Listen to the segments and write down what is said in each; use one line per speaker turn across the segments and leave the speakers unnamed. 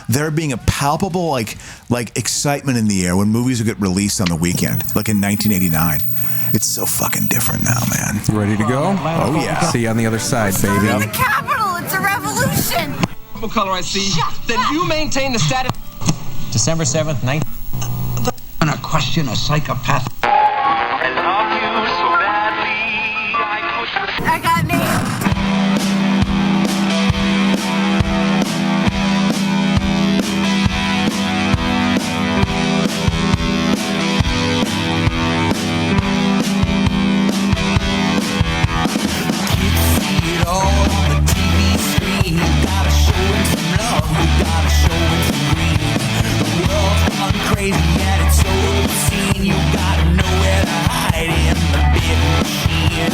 there being a palpable like excitement in the air when movies would get released on the weekend, like in 1989. It's so fucking different now, man.
You ready to go?
Oh yeah.
See you on the other side, baby.
It's the capital. It's a revolution.
Purple color I see. Then you maintain the status.
December 7th, 19...
I'm gonna question a psychopath.
I love you so badly, I could...
I got me.
Crazy and it's so obscene. You gotta know where to hide in the big machine.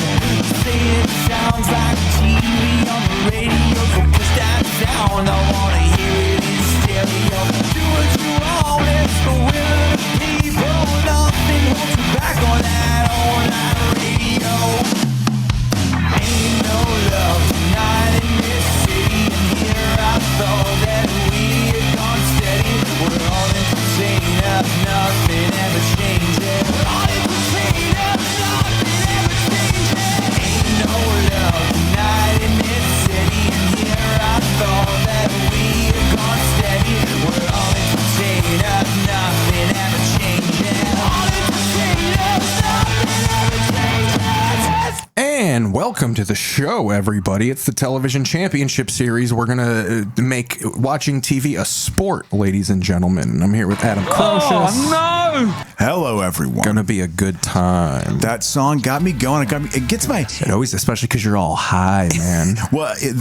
Say it sounds like TV on the radio, so push that sound. I wanna hear it in stereo. Do what you want, it's the will of the people. Nothing holds you back on that all-night radio. Ain't no love tonight in this city, and here I thought that we had gone steady. We're all entertained, nothing ever changes. All entertained, nothing ever changes. Ain't no love tonight in this city, and here I thought that we had gone steady. We're all entertained, nothing ever changes. All entertained, nothing ever changes.
And welcome to the show, everybody. It's the Television Championship Series. We're going to make watching TV a sport, ladies and gentlemen. I'm here with Adam Crocious.
Oh, no! Hello, everyone.
Going to be a good time.
That song got me going. It gets my...
It always, especially because you're all high, man.
Well, I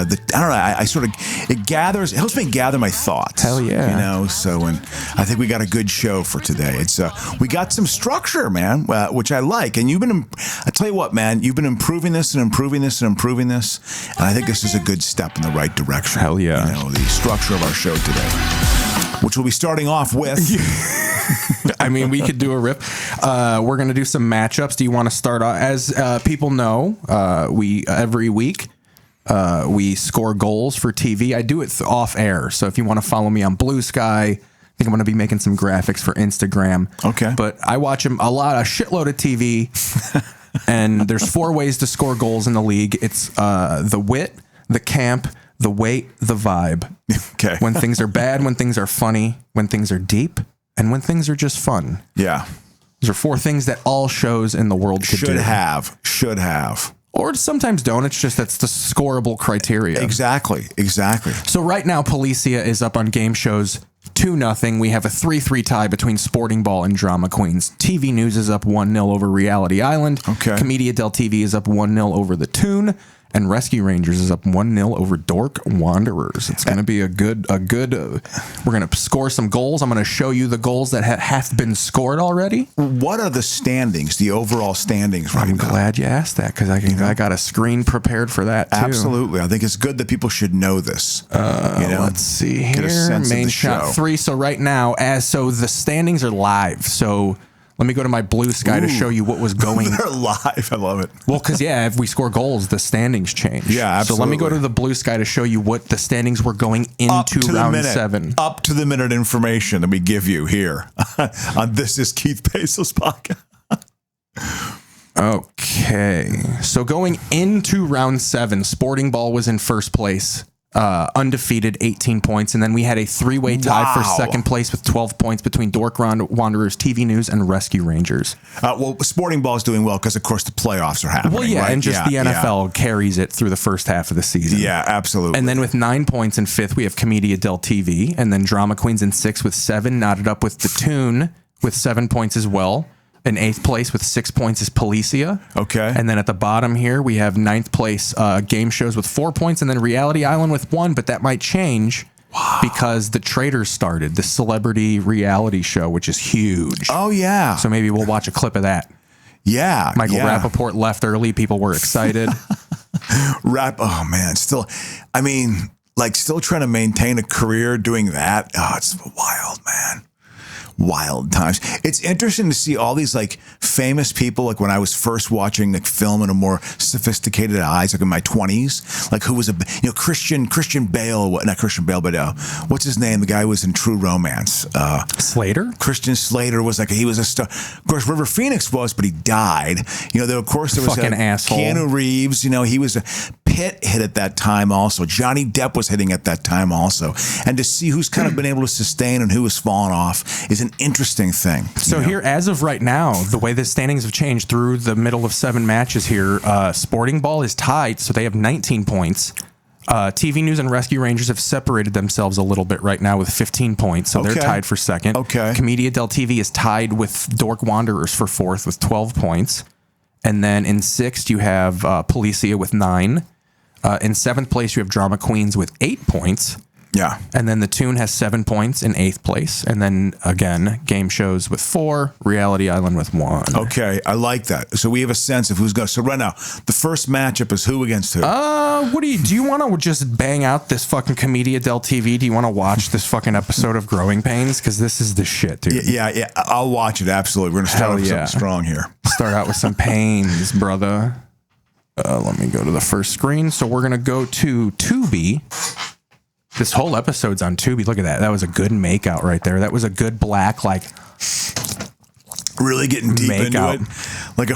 don't know. I sort of... It helps me gather my thoughts.
Hell yeah.
You know, so and I think we got a good show for today. It's we got some structure, man, which I like. And I tell you what, man, you've been improving this and improving this and improving this. And I think this is a good step in the right direction.
Hell yeah.
You know, the structure of our show today, which we'll be starting off with.
I mean, we could do a riff. We're going to do some matchups. Do you want to start off? As people know, we every week we score goals for TV. I do it off air. So if you want to follow me on Blue Sky, I think I'm going to be making some graphics for Instagram.
Okay.
But I watch a shitload of TV. And there's 4 ways to score goals in the league. It's the wit, the camp, the weight, the vibe.
Okay.
When things are bad, when things are funny, when things are deep, and when things are just fun.
Yeah.
Those are 4 things that all shows in the world could do.
Should have.
Or sometimes don't. It's just that's the scoreable criteria.
Exactly.
So right now, Policia is up on game shows 2-0. We have a 3-3 tie between Sporting Ball and Drama Queens. TV News is up 1-0 over Reality Island.
Okay.
Comedia del TV is up 1-0 over The Toon. And Rescue Rangers is up 1-0 over Dork Wanderers. It's going to be a good. We're going to score some goals. I'm going to show you the goals that have been scored already.
What are the standings, the overall standings right now?
I'm glad you asked that because I got a screen prepared for that too.
Absolutely. I think it's good that people should know this.
Let's see here.
Get a sense
Main
of the
shot
show.
3. So right now, the standings are live. So let me go to my Blue Sky to show you what was going.
They're live. I love it.
Well, because if we score goals, the standings change.
Yeah, absolutely.
So let me go to the Blue Sky to show you what the standings were going into round 7.
Up to the minute information that we give you here on This Is Keith Basil's podcast.
Okay. So going into round 7, Sporting Ball was in first place. Undefeated, 18 points. And then we had a 3-way tie for second place with 12 points between Dork Wanderers, TV News, and Rescue Rangers.
Well, Sporting Ball is doing well because, of course, the playoffs are happening.
Well, yeah,
right?
and just the NFL carries it through the first half of the season.
Yeah, absolutely.
And then with 9 points in 5th, we have Comedia del TV. And then Drama Queens in 6th with 7, knotted up with The Toon with 7 points as well. In 8th place with 6 points is Policia.
Okay.
And then at the bottom here, we have 9th place game shows with 4 points, and then Reality Island with 1, but that might change because The Traders started, the celebrity reality show, which is huge.
Oh, yeah.
So maybe we'll watch a clip of that.
Yeah.
Michael Rappaport left early. People were excited.
Oh, man. Still trying to maintain a career doing that. Oh, it's wild, man. wild times. It's interesting to see all these like famous people. Like when I was first watching like film in a more sophisticated eyes, like in my 20s, like who was Christian Bale, not Christian Bale, but what's his name? The guy who was in True Romance.
Slater?
Christian Slater was like, he was a star. Of course, River Phoenix was, but he died. There was
fucking asshole.
Keanu Reeves, he was a Pitt hit at that time also. Johnny Depp was hitting at that time also. And to see who's kind of been able to sustain and who has fallen off is an interesting thing.
So here, as of right now, the way the standings have changed through the middle of 7 matches here, Sporting Ball is tied, so they have 19 points. TV News and Rescue Rangers have separated themselves a little bit right now with 15 points, so they're tied for second.
Okay.
Comedia del TV is tied with Dork Wanderers for fourth with 12 points. And then in sixth, you have Policia with 9. In seventh place, you have Drama Queens with 8 points.
Yeah.
And then The Tune has 7 points in eighth place. And then, again, Game Shows with 4, Reality Island with 1.
Okay, I like that. So we have a sense of who's going. So right now, the first matchup is who against who?
Do you want to just bang out this fucking Comedia del TV? Do you want to watch this fucking episode of Growing Pains? Because this is the shit, dude.
Yeah, I'll watch it, absolutely. We're going to start with something strong here.
Start out with some pains, brother. Let me go to the first screen. So we're going to go to Tubi. This whole episode's on Tubi. Look at that. That was a good makeout right there. That was a good black, like,
really getting deep
makeout.
into it. Like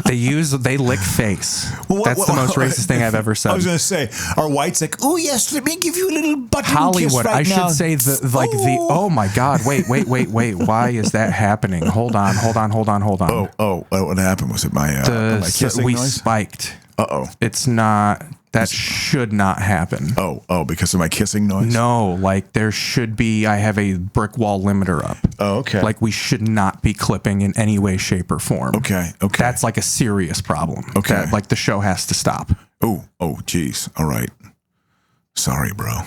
they lick face. That's the most racist thing I've ever said.
I was going to say, are whites like, oh yes, let me give you a little button
Hollywood.
kiss right now.
I should say oh my God. Wait. Why is that happening? Hold on.
Oh, what happened? Was it my kissing
we
noise?
spiked.
Uh-oh.
It's not. That should not happen.
Oh, because of my kissing noise?
No, like there should be, I have a brick wall limiter up.
Oh, okay.
Like we should not be clipping in any way, shape, or form.
Okay.
That's like a serious problem.
Okay.
That, like the show has to stop.
Oh, geez. All right. Sorry, bro.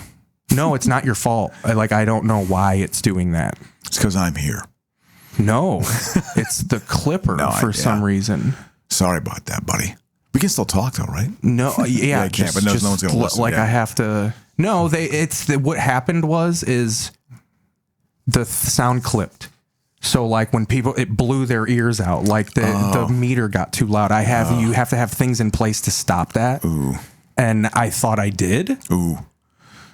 No, it's not your fault. I don't know why it's doing that.
It's because I'm here.
No, it's the clipper for some reason.
Sorry about that, buddy. We can still talk though, right?
No, yeah,
I can't, but no one's gonna listen.
I have to. No, what happened is the sound clipped. So like when it blew their ears out, like the meter got too loud. You have to have things in place to stop that.
Ooh.
And I thought I did.
Ooh.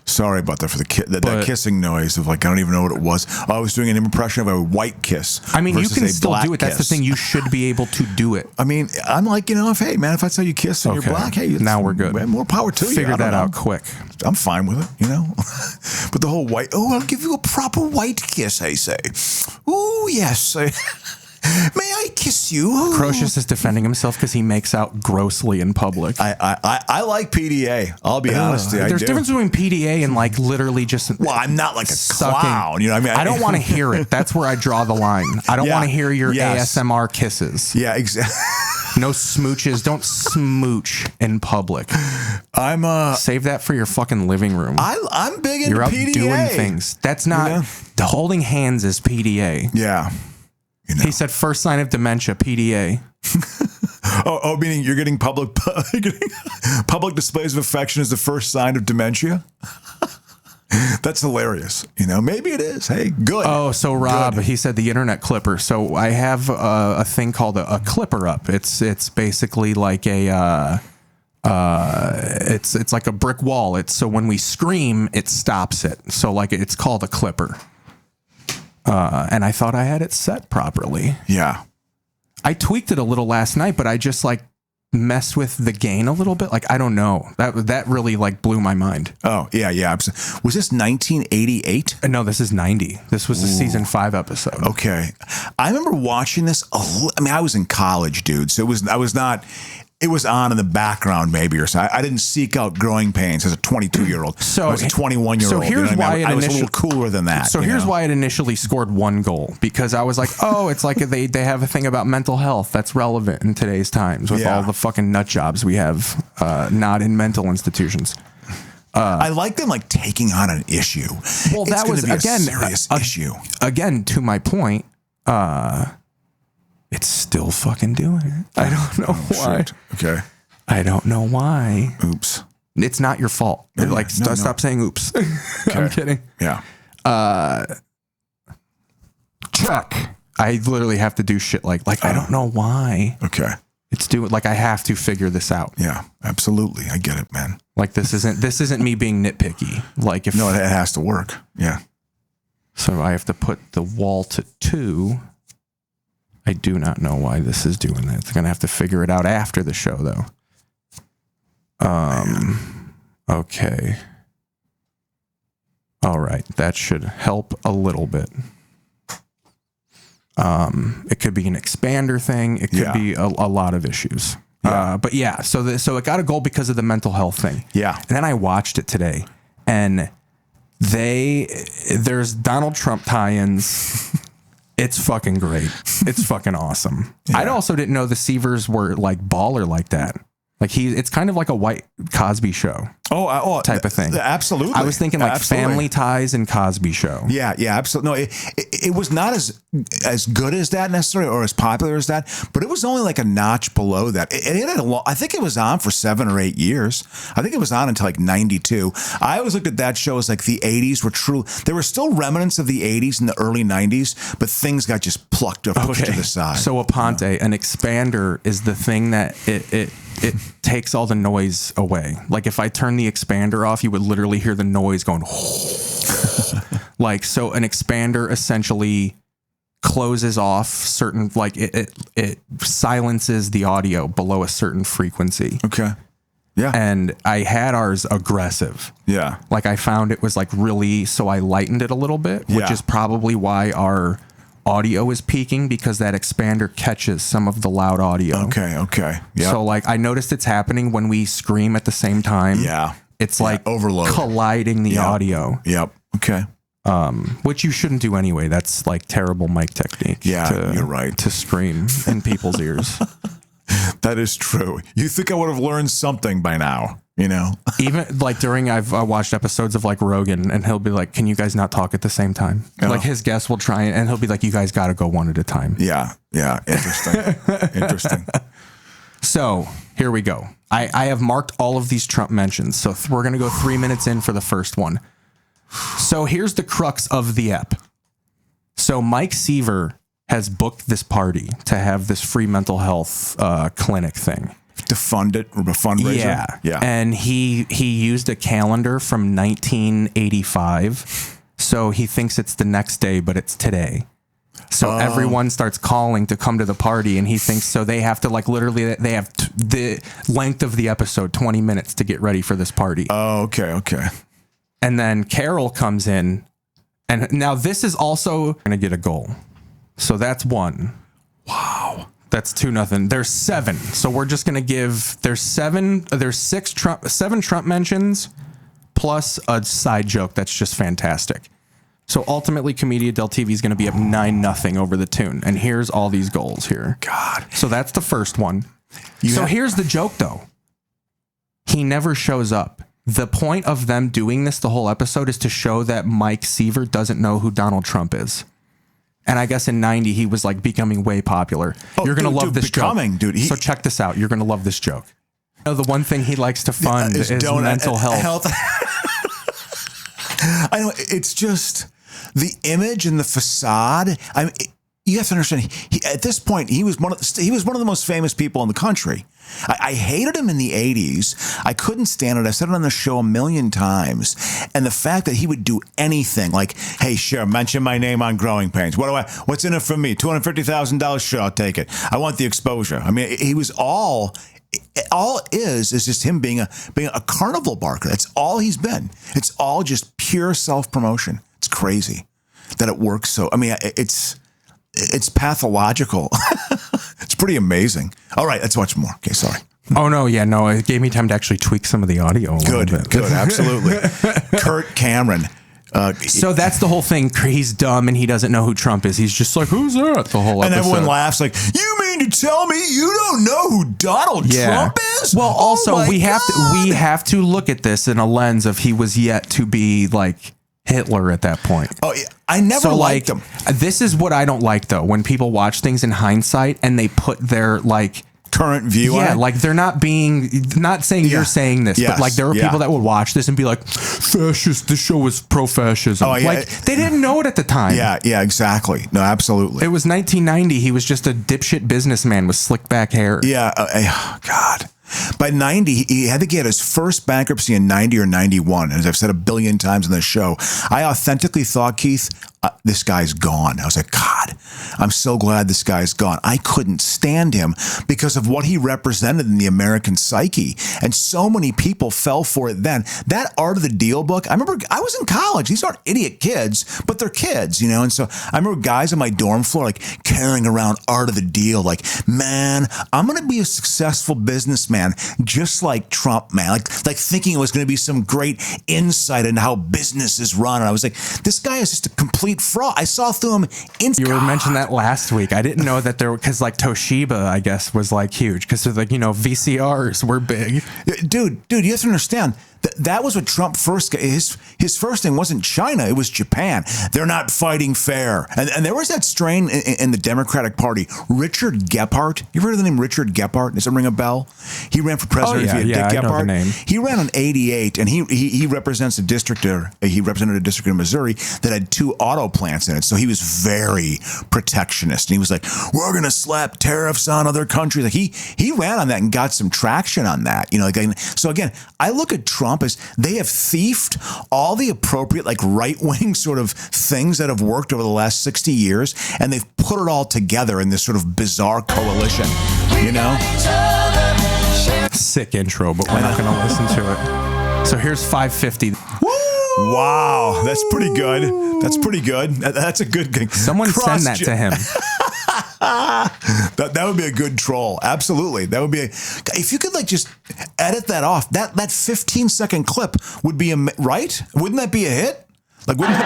Sorry about that for that kissing noise of like, I don't even know what it was. I was doing an impression of a white kiss.
I mean, you can still do it. That's the thing. You should be able to do it.
I mean, I'm like, hey, man, if that's how you kiss and you're black, hey,
now we're good.
More power to you.
Figure that out quick.
I'm fine with it, But the whole white, I'll give you a proper white kiss, I say. Ooh, yes. May I kiss you?
Crocious is defending himself because he makes out grossly in public.
I like PDA. I'll be honest.
There's a difference between PDA and like literally just.
Well, I'm not like a clown. You know what I mean?
I don't want to hear it. That's where I draw the line. I don't want to hear your ASMR kisses.
Yeah, exactly.
No smooches. Don't smooch in public. Save that for your fucking living room.
I'm big into
You're out
PDA.
doing things. That's not. The holding hands is PDA.
Yeah.
He said first sign of dementia, PDA.
Meaning you're getting public displays of affection is the first sign of dementia? That's hilarious. Maybe it is. Hey, good.
Oh, so Rob, he said the internet clipper. So I have a thing called a clipper up. It's basically like it's like a brick wall. So when we scream, it stops it. So like it's called a clipper. And I thought I had it set properly.
Yeah.
I tweaked it a little last night, but I just like messed with the gain a little bit. Like, I don't know. That really like blew my mind.
Oh, yeah. Was this 1988?
No, this is 90. This was a season 5 episode.
Okay. I remember watching this. I was in college, dude. So it was on in the background maybe or so. I didn't seek out Growing Pains as a 22-year-old.
So
I was a 21-year-old.
So here's why
I was a little cooler than that.
So here's why it initially scored 1 goal, because I was like, it's like they have a thing about mental health that's relevant in today's times with all the fucking nut jobs we have not in mental institutions.
I like them like taking on an issue.
Well, that was again
a serious issue.
Again, to my point, it's still fucking doing it. I don't know why.
Shit. Okay.
I don't know why.
Oops.
It's not your fault. Stop saying oops. I'm kidding.
Yeah. check.
I literally have to do shit like I don't know why.
Okay.
It's doing like I have to figure this out.
Yeah, absolutely. I get it, man.
Like this isn't me being nitpicky. Like if
No, it has to work. Yeah.
So I have to put the wall to 2. I do not know why this is doing that. It's gonna have to figure it out after the show though. Okay. All right, that should help a little bit. It could be an expander thing. It could be a lot of issues. But yeah, so it got a goal because of the mental health thing.
Yeah.
And then I watched it today, and there's Donald Trump tie-ins. It's fucking great. It's fucking awesome.
Yeah.
I also didn't know the Seavers were like baller like that. Like it's kind of like a white Cosby Show type of thing.
Absolutely.
I was thinking like Family Ties and Cosby Show.
Yeah, absolutely. No, it was not as good as that necessarily, or as popular as that, but it was only like a notch below that. It had I think it was on for 7 or 8 years. I think it was on until like 92. I always looked at that show as like the 80s were true. There were still remnants of the 80s and the early 90s, but things got just pushed to the side.
So Aponte, an expander is the thing that it takes all the noise away. Like if I turn the expander off, you would literally hear the noise going. Like, so an expander essentially closes off certain, like it silences the audio below a certain frequency.
Okay. Yeah.
And I had ours aggressive.
Yeah.
Like I found it was like really, so I lightened it a little bit, which is probably why our audio is peaking, because that expander catches some of the loud audio.
Okay. Yeah.
So like I noticed it's happening when we scream at the same time.
Yeah.
It's like
overload,
colliding the audio.
Yep. Okay.
Which you shouldn't do anyway. That's like terrible mic technique.
Yeah, you're right.
To scream in people's ears.
That is true. You think I would have learned something by now, you know?
Even like I've watched episodes of like Rogan, and he'll be like, can you guys not talk at the same time?
Oh.
Like his guests will try and he'll be like, you guys got to go one at a time.
Yeah. Interesting. Interesting.
So here we go. I have marked all of these Trump mentions. So we're going to go 3 minutes in for the first one. So here's the crux of the ep. So Mike Seaver has booked this party to have this free mental health clinic thing.
To fund it, or a fundraiser?
Yeah. And he used a calendar from 1985. So he thinks it's the next day, but it's today. So everyone starts calling to come to the party, and he thinks so they have to like literally they have the length of the episode, 20 minutes to get ready for this party.
Oh, okay.
And then Carol comes in, and now this is also going to get a goal. So that's 1.
Wow.
That's 2-0. There's 7. So we're just going to give there's 7 Trump mentions plus a side joke that's just fantastic. So ultimately Comedia del TV is going to be up 9-0 over the Tune. And here's all these goals here.
God.
So that's the first one. Here's the joke though. He never shows up. The point of them doing this the whole episode is to show that Mike Seaver doesn't know who Donald Trump is. And I guess in 90, he was like becoming way popular. You're going to love this joke. So check this out. You're going to love this joke. You know, the one thing he likes to fund is mental health.
I know, it's just the image and the facade. I mean, you have to understand. At this point, he was one of the most famous people in the country. I hated him in the 80s. I couldn't stand it. I said it on the show a million times. And the fact that he would do anything like, hey, sure, mention my name on Growing Pains. What's in it for me? $250,000? Sure, I'll take it. I want the exposure. I mean, he was all is just him being a carnival barker. That's all he's been. It's all just pure self-promotion. It's crazy that it works. So, I mean, it's pathological. It's pretty amazing. All right, let's watch more. Okay, sorry.
Oh, no, yeah, no. It gave me time to actually tweak some of the audio a little bit.
Good, absolutely. Kurt Cameron.
So that's the whole thing. He's dumb and he doesn't know who Trump is. He's just like, who's that? The whole episode.
And everyone laughs like, you mean to tell me you don't know who Donald Trump is?
Well, also, we have to look at this in a lens of he was yet to be like Hitler at that point.
Oh, yeah. I never liked him.
This is what I don't like, though, when people watch things in hindsight and they put their like
current view on
Yeah,
it.
like they're not saying you're saying this, but like there are people that would watch this and be like, fascist, this show was pro-fascism.
Oh, yeah.
Like they didn't know it at the time.
Yeah, exactly. No, absolutely.
It was 1990. He was just a dipshit businessman with slick back hair.
Yeah, God. By 90, he had to get his first bankruptcy in 90 or 91. As I've said a billion times on this show, I authentically thought, Keith, this guy's gone. I was like, God, I'm so glad this guy's gone. I couldn't stand him because of what he represented in the American psyche. And so many people fell for it then. That Art of the Deal book, I remember I was in college. These aren't idiot kids, but they're kids, you know? And so I remember guys on my dorm floor, like carrying around Art of the Deal, like, man, I'm going to be a successful businessman, just like Trump, man. Like thinking it was going to be some great insight into how business is run. And I was like, this guy is just a complete fraud. I saw through him.
You were mentioning that last week. I didn't know that because like Toshiba, I guess, was like huge because like, VCRs were big.
Dude, you have to understand. That was what Trump first got. His first thing wasn't China, it was Japan. They're not fighting fair. And there was that strain in the Democratic Party. Richard Gephardt. You ever heard of the name Richard Gephardt? Does it ring a bell? He ran for president. Dick
I
Gephardt.
know the name.
He ran in 88, and he represents a district, he represented a district in Missouri that had 2 auto plants in it. So he was very protectionist. And he was like, we're going to slap tariffs on other countries. Like he ran on that and got some traction on that. So again, I look at Trump as they have thiefed all the appropriate, like right-wing sort of things that have worked over the last 60 years, and they've put it all together in this sort of bizarre coalition,
Sick intro, but we're not going to listen to it. So here's 550.
Wow, that's pretty good. That's a good thing.
Someone send that to him.
That would be a good troll. Absolutely. That would be if you could like just edit that off. That 15-second clip would be right? Wouldn't that be a hit? Like, wouldn't the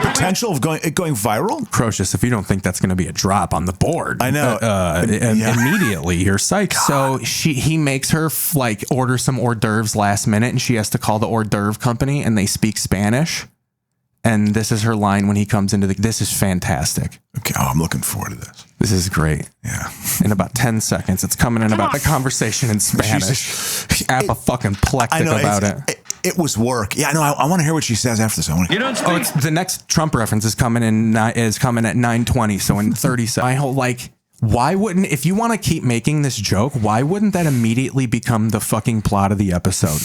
potential of going viral?
Crocious, if you don't think that's going to be a drop on the board,
I know.
Immediately you're psyched. So he makes her like order some hors d'oeuvres last minute, and she has to call the hors d'oeuvre company, and they speak Spanish. And this is her line when he comes into this is fantastic.
Okay. Oh, I'm looking forward to this.
This is great.
Yeah.
In about 10 seconds, it's coming in about the conversation in Spanish. Apoplectic about it.
It was work. Yeah, I know. I want to hear what she says after this.
It's the next Trump reference is coming at 9:20. So in 30 seconds, why wouldn't, if you want to keep making this joke, why wouldn't that immediately become the fucking plot of the episode?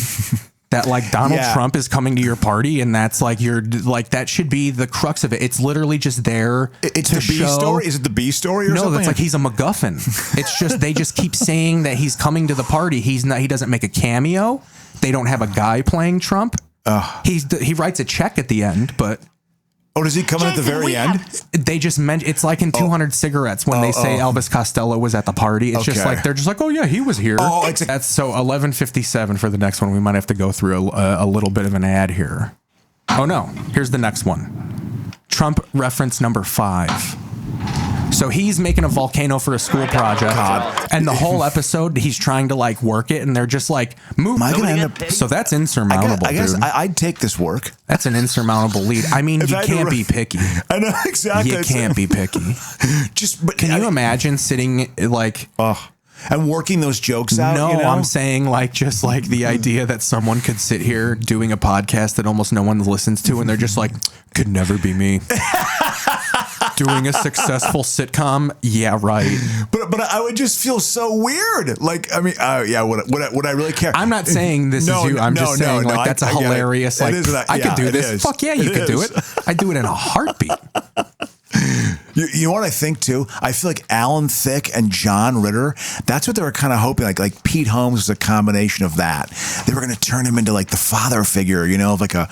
That like Donald Trump is coming to your party, and that's like that should be the crux of it. It's literally just there.
It's the B story. Is it the B story or something?
No, that's like he's a MacGuffin. It's just they just keep saying that he's coming to the party. He's not. He doesn't make a cameo. They don't have a guy playing Trump. He writes a check at the end, but.
Oh, does he come in at the very end?
They just mentioned it's like in 200 Cigarettes when they say Elvis Costello was at the party. It's just like they're just like, oh yeah, he was here.
Oh,
that's so 11:57 for the next one. We might have to go through a little bit of an ad here. Oh no, here's the next one. Trump reference number 5. So he's making a volcano for a school project, and the whole episode he's trying to like work it, and they're just like, "Move." So that's insurmountable,
I guess
dude.
I'd take this work.
That's an insurmountable lead. I mean, you can't be picky.
I know exactly.
You can't be picky. Can you imagine sitting like?
And working those jokes out?
No, I'm saying just the idea that someone could sit here doing a podcast that almost no one listens to, and they're just like, could never be me. Doing a successful sitcom, yeah, right.
But I would just feel so weird. Like, I mean, would I really care?
I'm not saying this is you. I'm just saying that's a hilarious. I could do this. Fuck yeah, you could do it. I'd do it in a heartbeat.
You know what I think too? I feel like Alan Thicke and John Ritter, that's what they were kind of hoping. Like Pete Holmes was a combination of that. They were going to turn him into like the father figure, of like a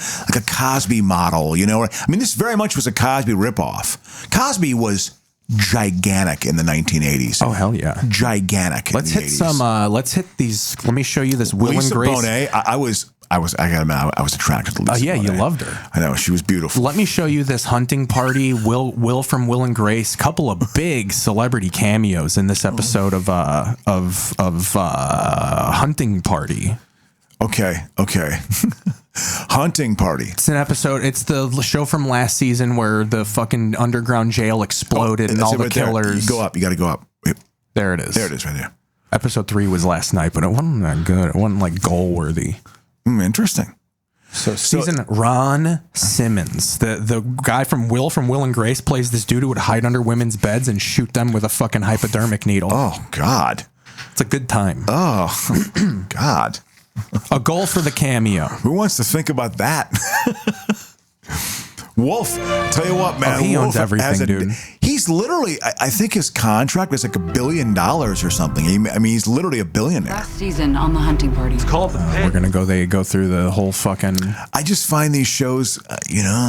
Cosby model, I mean, this very much was a Cosby ripoff. Cosby was gigantic in the 1980s.
Oh hell yeah,
gigantic.
Let's hit 80s. Let's hit these. Let me show you this Will
Lisa
and Grace.
Bonet, I gotta admit, I was attracted to Lisa.
Oh yeah,
Bonet.
you loved her.
I know, she was beautiful.
Let me show you this hunting party. Will from Will and Grace. Couple of big celebrity cameos in this episode of Hunting Party.
Okay. Hunting Party.
It's an episode. It's the show from last season where the fucking underground jail exploded and all the killers.
You go up. You got to go up.
There it is.
There it is, right there.
Episode 3 was last night, but it wasn't that good. It wasn't like goal worthy.
Interesting.
So Ron Simmons, the guy from Will and Grace, plays this dude who would hide under women's beds and shoot them with a fucking hypodermic needle.
Oh, God.
It's a good time.
Oh, God.
A goal for the cameo.
Who wants to think about that? Wolf, tell you what, man.
He owns
Wolf
everything, dude.
He's literally, I think his contract is like $1 billion or something. He's literally a billionaire.
Last season on the hunting party. It's called
We're going to they go through the whole fucking...
I just find these shows, I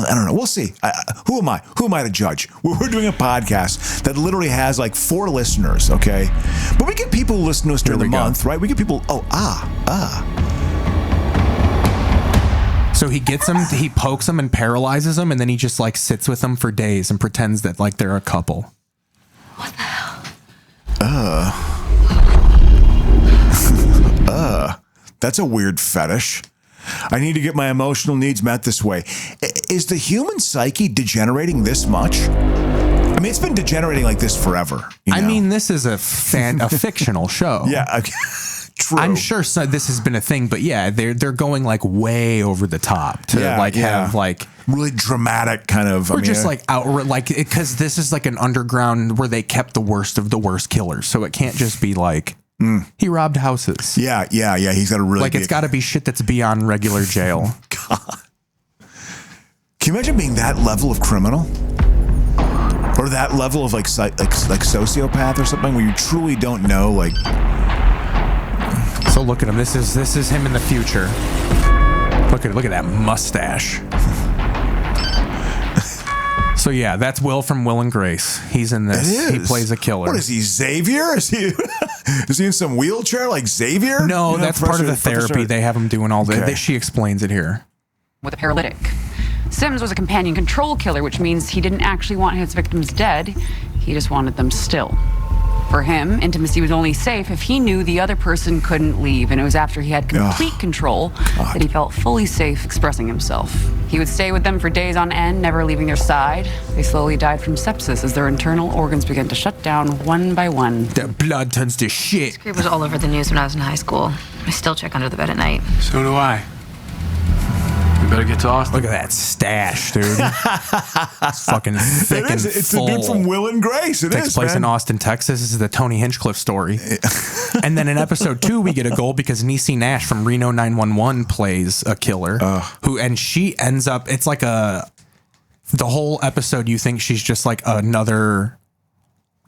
don't know. We'll see. Who am I? Who am I to judge? We're doing a podcast that literally has like 4 listeners, okay? But we get people who listen to us during the month, right? We get people,
So he gets them, he pokes them and paralyzes them, and then he just like sits with them for days and pretends that like they're a couple.
What the hell?
That's a weird fetish. I need to get my emotional needs met this way. Is the human psyche degenerating this much? I mean, it's been degenerating like this forever.
I mean, this is a fictional show.
Yeah. True.
I'm sure this has been a thing, but yeah, they're going like way over the top to have like
really dramatic kind of,
like outright, like because this is like an underground where they kept the worst of the worst killers, so it can't just be like he robbed houses.
Yeah. He's got to really
it's got to be shit that's beyond regular jail.
God, can you imagine being that level of criminal? Or that level of like sociopath or something where you truly don't know, like.
So look at him. This is him in the future. Look at that mustache. So yeah, that's Will from Will and Grace. He's in this. He plays a killer.
What is he, Xavier? Is he in some wheelchair like Xavier?
No, that's part of the therapy. They have him doing all the.
Okay.
She explains it here.
With a paralytic. Sims was a companion control killer, which means he didn't actually want his victims dead. He just wanted them still. For him, intimacy was only safe if he knew the other person couldn't leave, and it was after he had complete control that he felt fully safe expressing himself. He would stay with them for days on end, never leaving their side. They slowly died from sepsis as their internal organs began to shut down one by one.
That blood turns to shit.
It was all over the news when I was in high school. I still check under the bed at night.
So do I. We better get to Austin.
Look at that stash, dude. It's fucking thick and
It's
full.
the dude from Will and Grace. It
takes place in Austin, Texas. This is the Tony Hinchcliffe story. And then in episode 2, we get a goal because Niecy Nash from Reno 911 plays a killer and she ends up. It's like the whole episode. You think she's just like another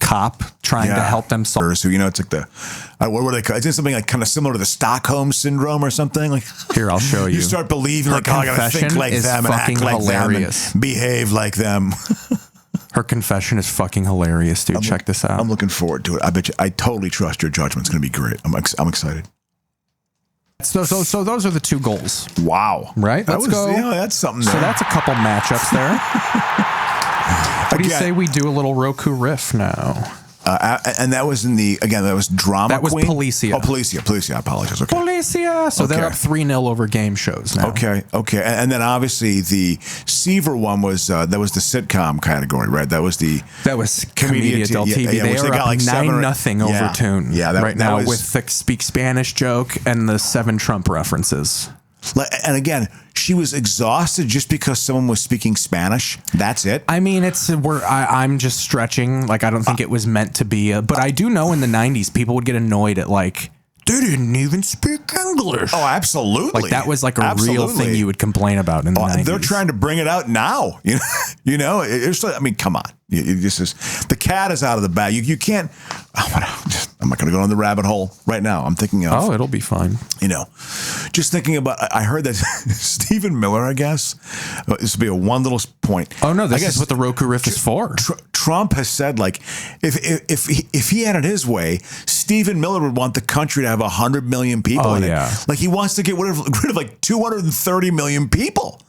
cop trying to help them solve.
So it's like what were they called? Is it something like kind of similar to the Stockholm syndrome or something? Like
here, I'll show you.
You start believing like, I gotta think like them and act like
hilarious.
them and behave like them.
Her confession is fucking hilarious, dude. Check this out.
I'm looking forward to it. I bet you. I totally trust your judgment. It's gonna be great. I'm excited.
So those are the 2 goals.
Wow.
Right. Let's go.
That's something.
So that's a couple matchups there. What do you say we do a little Roku riff now?
And that was that was Drama
That was
Queen?
Policia.
Oh, Policia. I apologize. Okay.
Policia. So they're up 3-0 over game shows now.
Okay. And then obviously the Seaver one was that was the sitcom category, right? That was
Commedia del TV. They are up 9-0 over Tune.
Yeah,
right now with the Speak Spanish joke and the 7 Trump references.
And again, she was exhausted just because someone was speaking Spanish. That's it.
I mean, I'm just stretching. Like, I don't think it was meant to be. But I do know in the 90s, people would get annoyed at like, they didn't even speak English.
Oh, absolutely.
Like that was like a real thing you would complain about in the 90s.
They're trying to bring it out now. I mean, come on. The cat is out of the bag. You can't. I'm not going to go on the rabbit hole right now. I'm thinking of.
Oh, it'll be fine.
Just thinking about. I heard that Stephen Miller. I guess this would be one little point.
Oh no, this is what the Roku Riff is for.
Trump has said like if he had it his way, Stephen Miller would want the country to have 100 million people in it. Like he wants to get rid of like 230 million people.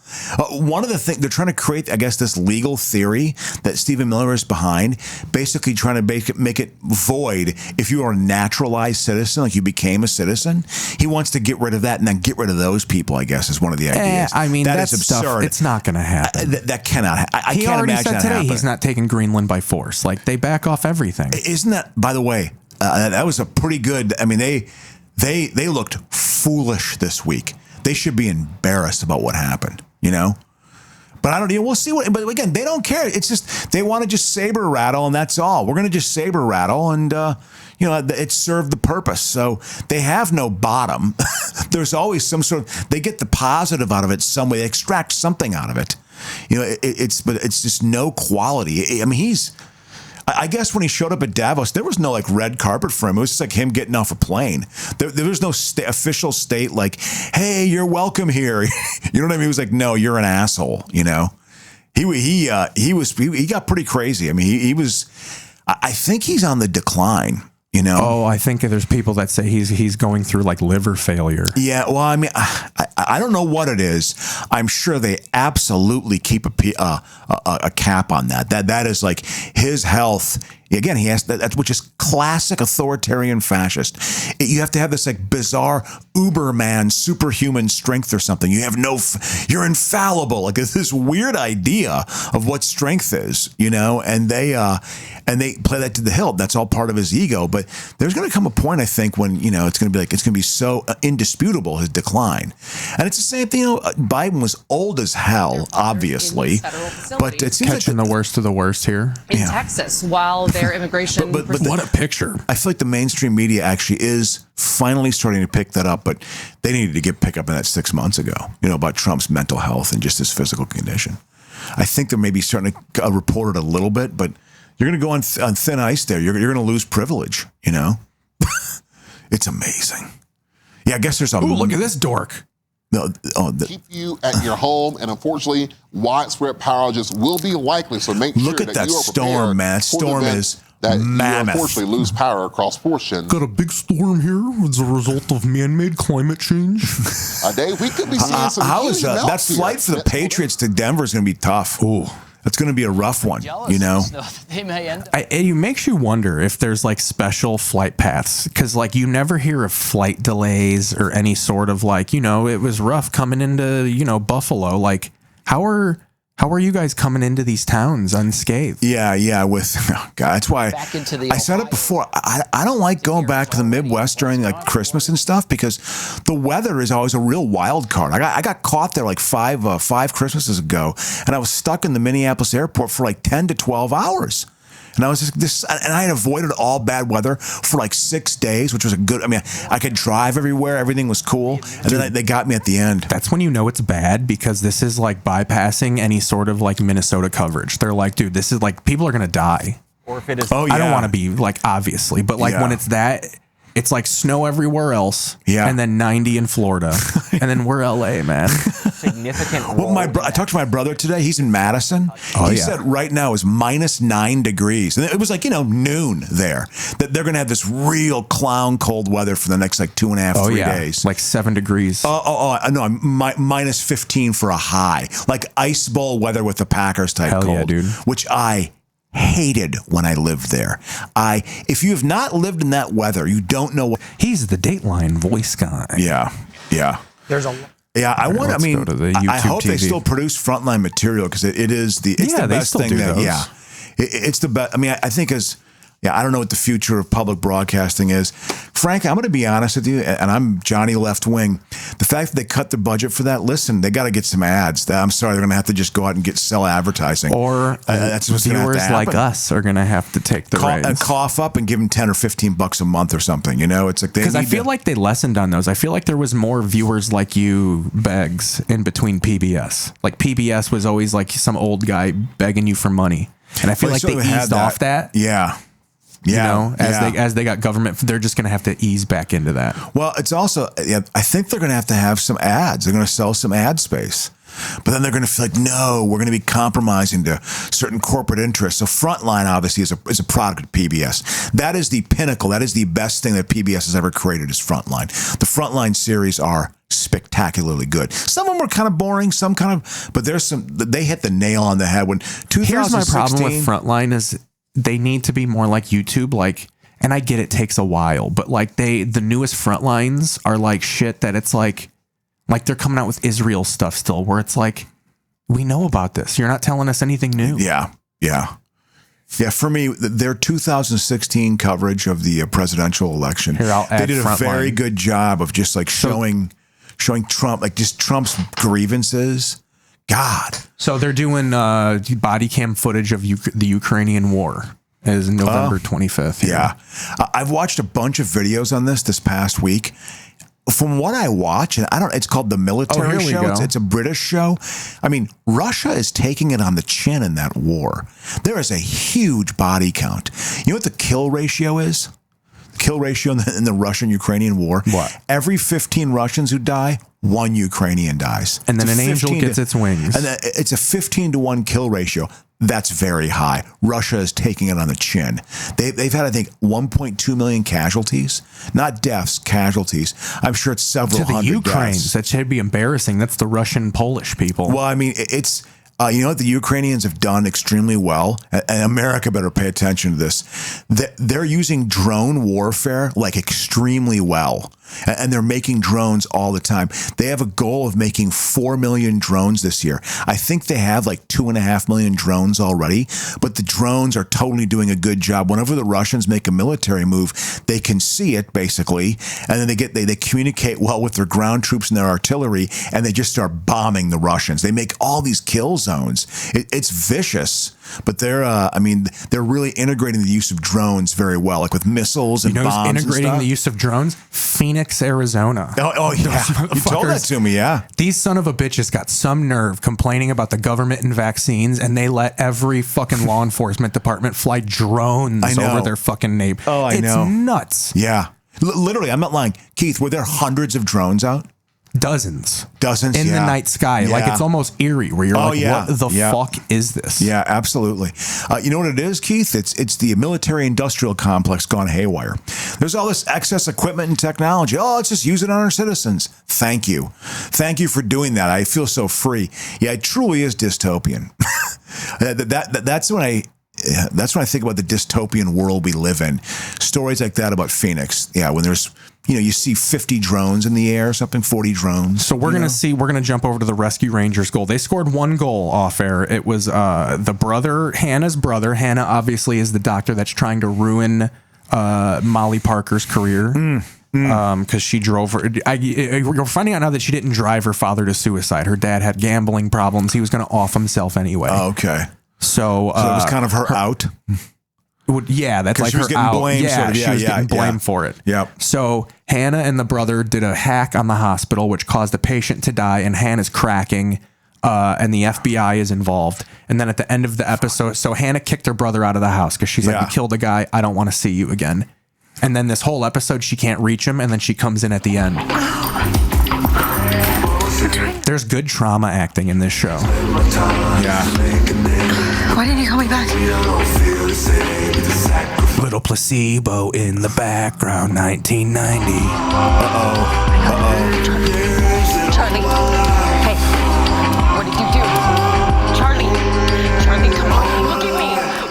One of the things they're trying to create, I guess, this legal theory that Stephen Miller is behind, basically trying to make it void if you are a naturalized citizen, like you became a citizen. He wants to get rid of that and then get rid of those people, I guess, is one of the ideas.
I mean,
that is absurd.
Stuff, it's not going to happen.
That cannot happen.
He
can't
already
imagine
said
that
today
happening.
he's not taking Greenland by force. Like, they back off everything.
Isn't that, by the way, That was a pretty good. I mean, they looked foolish this week. They should be embarrassed about what happened, you know. But I don't know. We'll see what. But again, they don't care. It's just they want to just saber rattle, and that's all. We're going to just saber rattle, and it served the purpose. So they have no bottom. There's always some sort of. They get the positive out of it some way. They extract something out of it. You know, it's just no quality. I mean, I guess when he showed up at Davos, there was no like red carpet for him. It was just like him getting off a plane. There was no official state like, "Hey, you're welcome here." You know what I mean? He was like, "No, you're an asshole." You know, he got pretty crazy. I mean, he was. I think he's on the decline. You know?
Oh, I think there's people that say he's going through like liver failure.
Yeah, well, I mean, I don't know what it is. I'm sure they absolutely keep a cap on that. That is like his health. Again, he has that, which is classic authoritarian fascist. You have to have this like bizarre Uberman superhuman strength or something. You're infallible. Like it's this weird idea of what strength is, you know. And they play that to the hilt. That's all part of his ego. But there's going to come a point, I think, when it's going to be so indisputable his decline. And it's the same thing. Biden was old as hell, obviously, but it seems
catching the worst of the worst here
in Texas while their immigration.
but
what a picture!
I feel like the mainstream media actually is finally starting to pick that up, but they needed to get pick up in that 6 months ago. About Trump's mental health and just his physical condition. I think they're maybe starting to report it a little bit, but you're going to go on thin ice there. You're going to lose privilege. It's amazing. Yeah, I guess there's a.
Ooh, look at this dork.
No,
keep you at your home, and unfortunately, widespread power outages will be likely. So make sure
that
you are
storm, man. That storm is
that
mammoth.
You unfortunately lose power across portions.
Got a big storm here as a result of man-made climate change.
Dave, we could be seeing some.
How is that flight for the Patriots to Denver is going to be tough? Ooh. That's going to be a rough one,
They may end up.
It makes you wonder if there's like special flight paths, because like you never hear of flight delays or any sort of like, it was rough coming into, Buffalo. Like how are you guys coming into these towns unscathed?
Yeah. God, that's why I said it before. I don't like going back to the Midwest during like Christmas and stuff because the weather is always a real wild card. I got caught there like five Christmases ago, and I was stuck in the Minneapolis airport for like 10 to 12 hours. And I was and I had avoided all bad weather for like 6 days, which was a good. I mean, I could drive everywhere, everything was cool, and then they got me at the end.
That's when you know it's bad because this is like bypassing any sort of like Minnesota coverage. They're like, dude, this is like people are gonna die.
Or if it is,
I don't want to be like obviously, but like when it's that. It's like snow everywhere else, and then 90 in Florida, and then we're LA, man.
Significant.
I talked to my brother today. He's in Madison. He said right now is -9 degrees, and it was like noon there. That they're gonna have this real clown cold weather for the next like 2.5, 3 days,
like 7 degrees.
No, -15 for a high, like ice bowl weather with the Packers type
Hell
cold,
yeah, dude.
which I hated when I lived there. If you have not lived in that weather, you don't know what.
He's the Dateline voice guy.
Yeah.
There's a.
Yeah, I want. I mean,
go to the YouTube
I hope they
TV.
still produce Frontline material because it is the best thing. It's the best. I mean, I think I don't know what the future of public broadcasting is. Frank, I'm going to be honest with you, and I'm Johnny Left Wing. The fact that they cut the budget for that, listen, they got to get some ads. I'm sorry, they're going to have to just go out and sell advertising.
Or
that's what's gonna have to
viewers like
happen.
us are going to have to take the reins.
And cough up and give them $10 or $15 a month or something. It's like
because I feel like they lessened on those. I feel like there was more viewers like you begs in between PBS. Like PBS was always like some old guy begging you for money, and I feel like they eased off that.
Yeah.
As they got government, they're just going to have to ease back into that.
Well, it's also, I think they're going to have some ads. They're going to sell some ad space. But then they're going to feel like, no, we're going to be compromising to certain corporate interests. So Frontline, obviously, is a product of PBS. That is the pinnacle. That is the best thing that PBS has ever created is Frontline. The Frontline series are spectacularly good. Some of them are kind of boring, but there's some, they hit the nail on the head when 2016.
Here's my problem with Frontline is they need to be more like YouTube, and I get it takes a while, but like the newest Frontlines are like shit that it's like they're coming out with Israel stuff still, where it's like, we know about this. You're not telling us anything new.
Yeah. Yeah, for me, their 2016 coverage of the presidential election,
Here, I'll add
they did a
Frontline.
very good job of just like showing Trump, like just Trump's grievances. God.
So they're doing body cam footage of the Ukrainian war. It is November 25th.
Yeah. I've watched a bunch of videos on this past week. From what I watch, and it's called The Military
here we
Show.
go.
It's a British show. I mean, Russia is taking it on the chin in that war. There is a huge body count. You know what the kill ratio is? The kill ratio in the Russian-Ukrainian war?
What?
Every 15 Russians who die, 1 Ukrainian dies.
And then
It's
an
a
angel
15
gets its wings.
And it's a 15-to-1 kill ratio. That's very high. Russia is taking it on the chin. They've had, I think, 1.2 million casualties. Not deaths, casualties. I'm sure it's several
To the
hundred
Ukrainians,
deaths.
that should be embarrassing. That's the Russian Polish people.
Well, I mean, it's... you know what the Ukrainians have done extremely well? And America better pay attention to this. They're using drone warfare like extremely well. And they're making drones all the time. They have a goal of making 4 million drones this year. I think they have like 2.5 million drones already, but the drones are totally doing a good job. Whenever the Russians make a military move, they can see it basically, and then they communicate well with their ground troops and their artillery, and they just start bombing the Russians. They make all these kill zones. It's vicious, but they're really integrating the use of drones very well, like with missiles and bombs.
Who's integrating
and stuff.
the use of drones? Phoenix, Arizona.
Oh yeah, you told that to me. Yeah,
these son of a bitches got some nerve complaining about the government and vaccines, and they let every fucking law enforcement department fly drones over their fucking neighbor.
Oh, I know.
It's nuts.
Yeah, literally, I'm not lying. Keith, were there hundreds of drones out?
Dozens
in
the night sky.
Yeah.
Like, it's almost eerie where you're what the fuck is this?
Yeah, absolutely. You know what it is, Keith? It's the military industrial complex gone haywire. There's all this excess equipment and technology. Oh, let's just use it on our citizens. Thank you for doing that. I feel so free. Yeah, it truly is dystopian. That's when I think about the dystopian world we live in. Stories like that about Phoenix. Yeah, when there's, you see 50 drones in the air, something, 40 drones.
So we're going to jump over to the Rescue Rangers goal. They scored 1 goal off air. It was Hannah's brother. Hannah obviously is the doctor that's trying to ruin Molly Parker's career. Because she drove her. We're finding out now that she didn't drive her father to suicide. Her dad had gambling problems. He was going to off himself anyway.
Oh, okay.
So
it was kind of her out.
Yeah, that's like
she was
her
getting
out.
blamed.
Yeah, she was getting blamed for it.
Yep.
So Hannah and the brother did a hack on the hospital, which caused the patient to die, and Hannah's cracking, and the FBI is involved. And then at the end of the episode, so Hannah kicked her brother out of the house because she's like, "You killed a guy. I don't want to see you again." And then this whole episode, she can't reach him, and then she comes in at the end. There's good trauma acting in this show.
Yeah.
Why didn't you call me back?
Little placebo in the background, 1990.
Charlie. Hey, what did you do? Charlie, come on, look at me.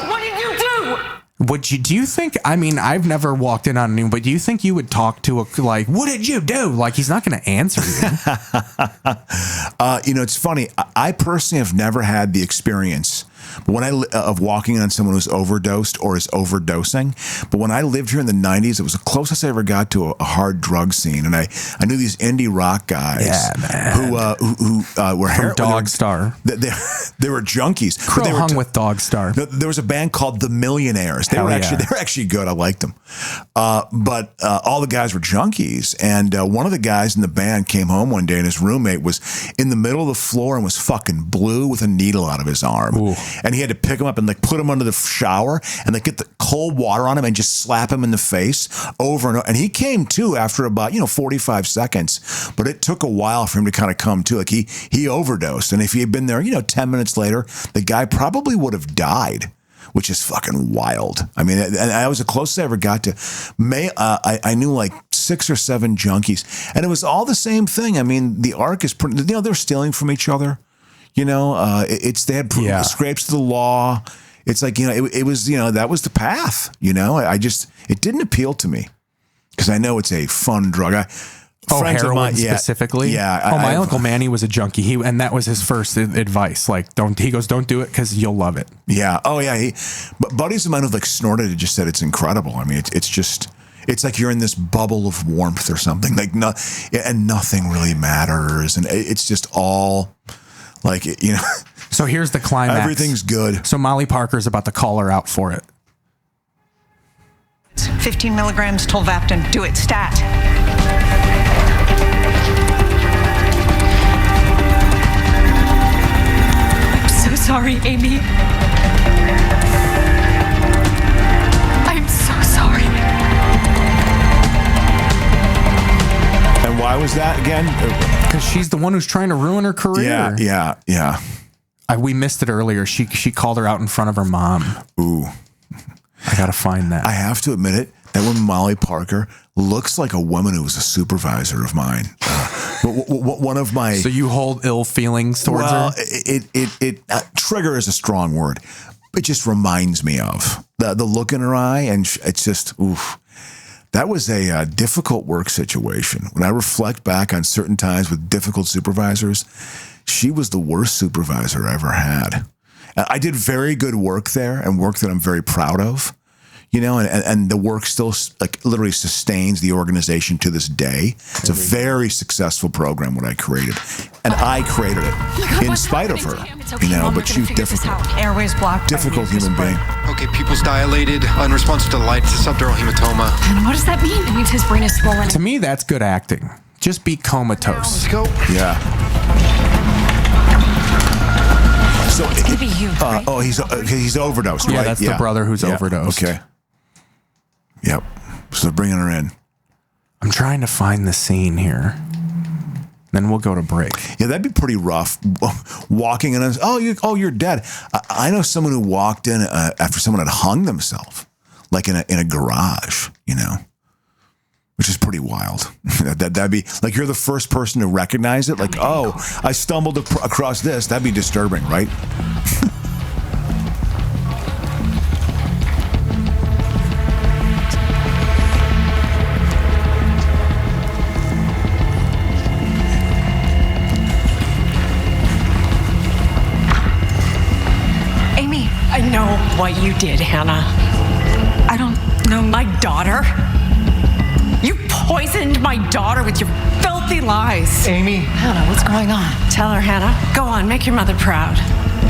What did you do?
Do you think, I mean, I've never walked in on anyone, but do you think you would talk to what did you do? Like, he's not going to answer you.
It's funny. I personally have never had the experience of walking on someone who's overdosed or is overdosing. But when I lived here in the 90s, it was the closest I ever got to a hard drug scene. And I knew these indie rock guys who were
Dog Star.
They were junkies.
Crow hung with Dog Star.
There was a band called The Millionaires. They were actually good. I liked them. But all the guys were junkies. And one of the guys in the band came home one day and his roommate was in the middle of the floor and was fucking blue with a needle out of his arm. Ooh. And he had to pick him up and put him under the shower and get the cold water on him and just slap him in the face over and over. And he came to after about 45 seconds, but it took a while for him to kind of come to. Like he overdosed, and if he had been there 10 minutes later, the guy probably would have died, which is fucking wild. I mean, and I was the closest I ever got to. I knew like 6 or 7 junkies, and it was all the same thing. I mean, the arc is pretty. They're stealing from each other. They had scrapes to the law. It's like, it was, that was the path, it didn't appeal to me because I know it's a fun drug. friends of
heroin
mine,
specifically.
Yeah.
My Uncle Manny was a junkie. And that was his first advice. Like, don't do it because you'll love it.
Yeah. Oh yeah. But buddies of mine who've like snorted it just said it's incredible. I mean, it's like you're in this bubble of warmth or something. Like and nothing really matters, and it's just all like
So here's the climax.
Everything's good.
So Molly Parker's about to call her out for it.
15 milligrams tolvaptan. Do it. Stat.
I'm so sorry, Amy. I'm so sorry.
And why was that again?
Because she's the one who's trying to ruin her career.
Yeah.
We missed it earlier. She called her out in front of her mom.
Ooh.
I gotta find that.
I have to admit it. That woman, Molly Parker, looks like a woman who was a supervisor of mine. One of my.
So you hold ill feelings towards her?
It trigger is a strong word. It just reminds me of the look in her eye, and it's just oof. That was a difficult work situation. When I reflect back on certain times with difficult supervisors, she was the worst supervisor I ever had. I did very good work there and work that I'm very proud of, and the work still like literally sustains the organization to this day. It's a very successful program what I created, and I created it in spite of her, but she's difficult.
Airways blocked.
Difficult human being.
Okay, pupils dilated, unresponsive to light, it's a subdural hematoma.
And what does that mean? It means his brain is swollen.
To me, that's good acting. Just be comatose.
Let's go.
Yeah. So
it's gonna be you. Right?
He's overdosed.
Yeah,
right?
that's the brother who's overdosed.
Okay. Yep. So they're bringing her in.
I'm trying to find the scene here. Then we'll go to break.
Yeah, that'd be pretty rough. Walking in, you're dead. I know someone who walked in after someone had hung themselves, like in a garage, which is pretty wild. That'd be like you're the first person to recognize it. Like, I stumbled across this. That'd be disturbing, right?
Amy, I know what you did, Hannah. I don't know my daughter. You poisoned my daughter with your filthy lies.
Amy.
Hannah, what's going on? Tell her, Hannah. Go on, make your mother proud.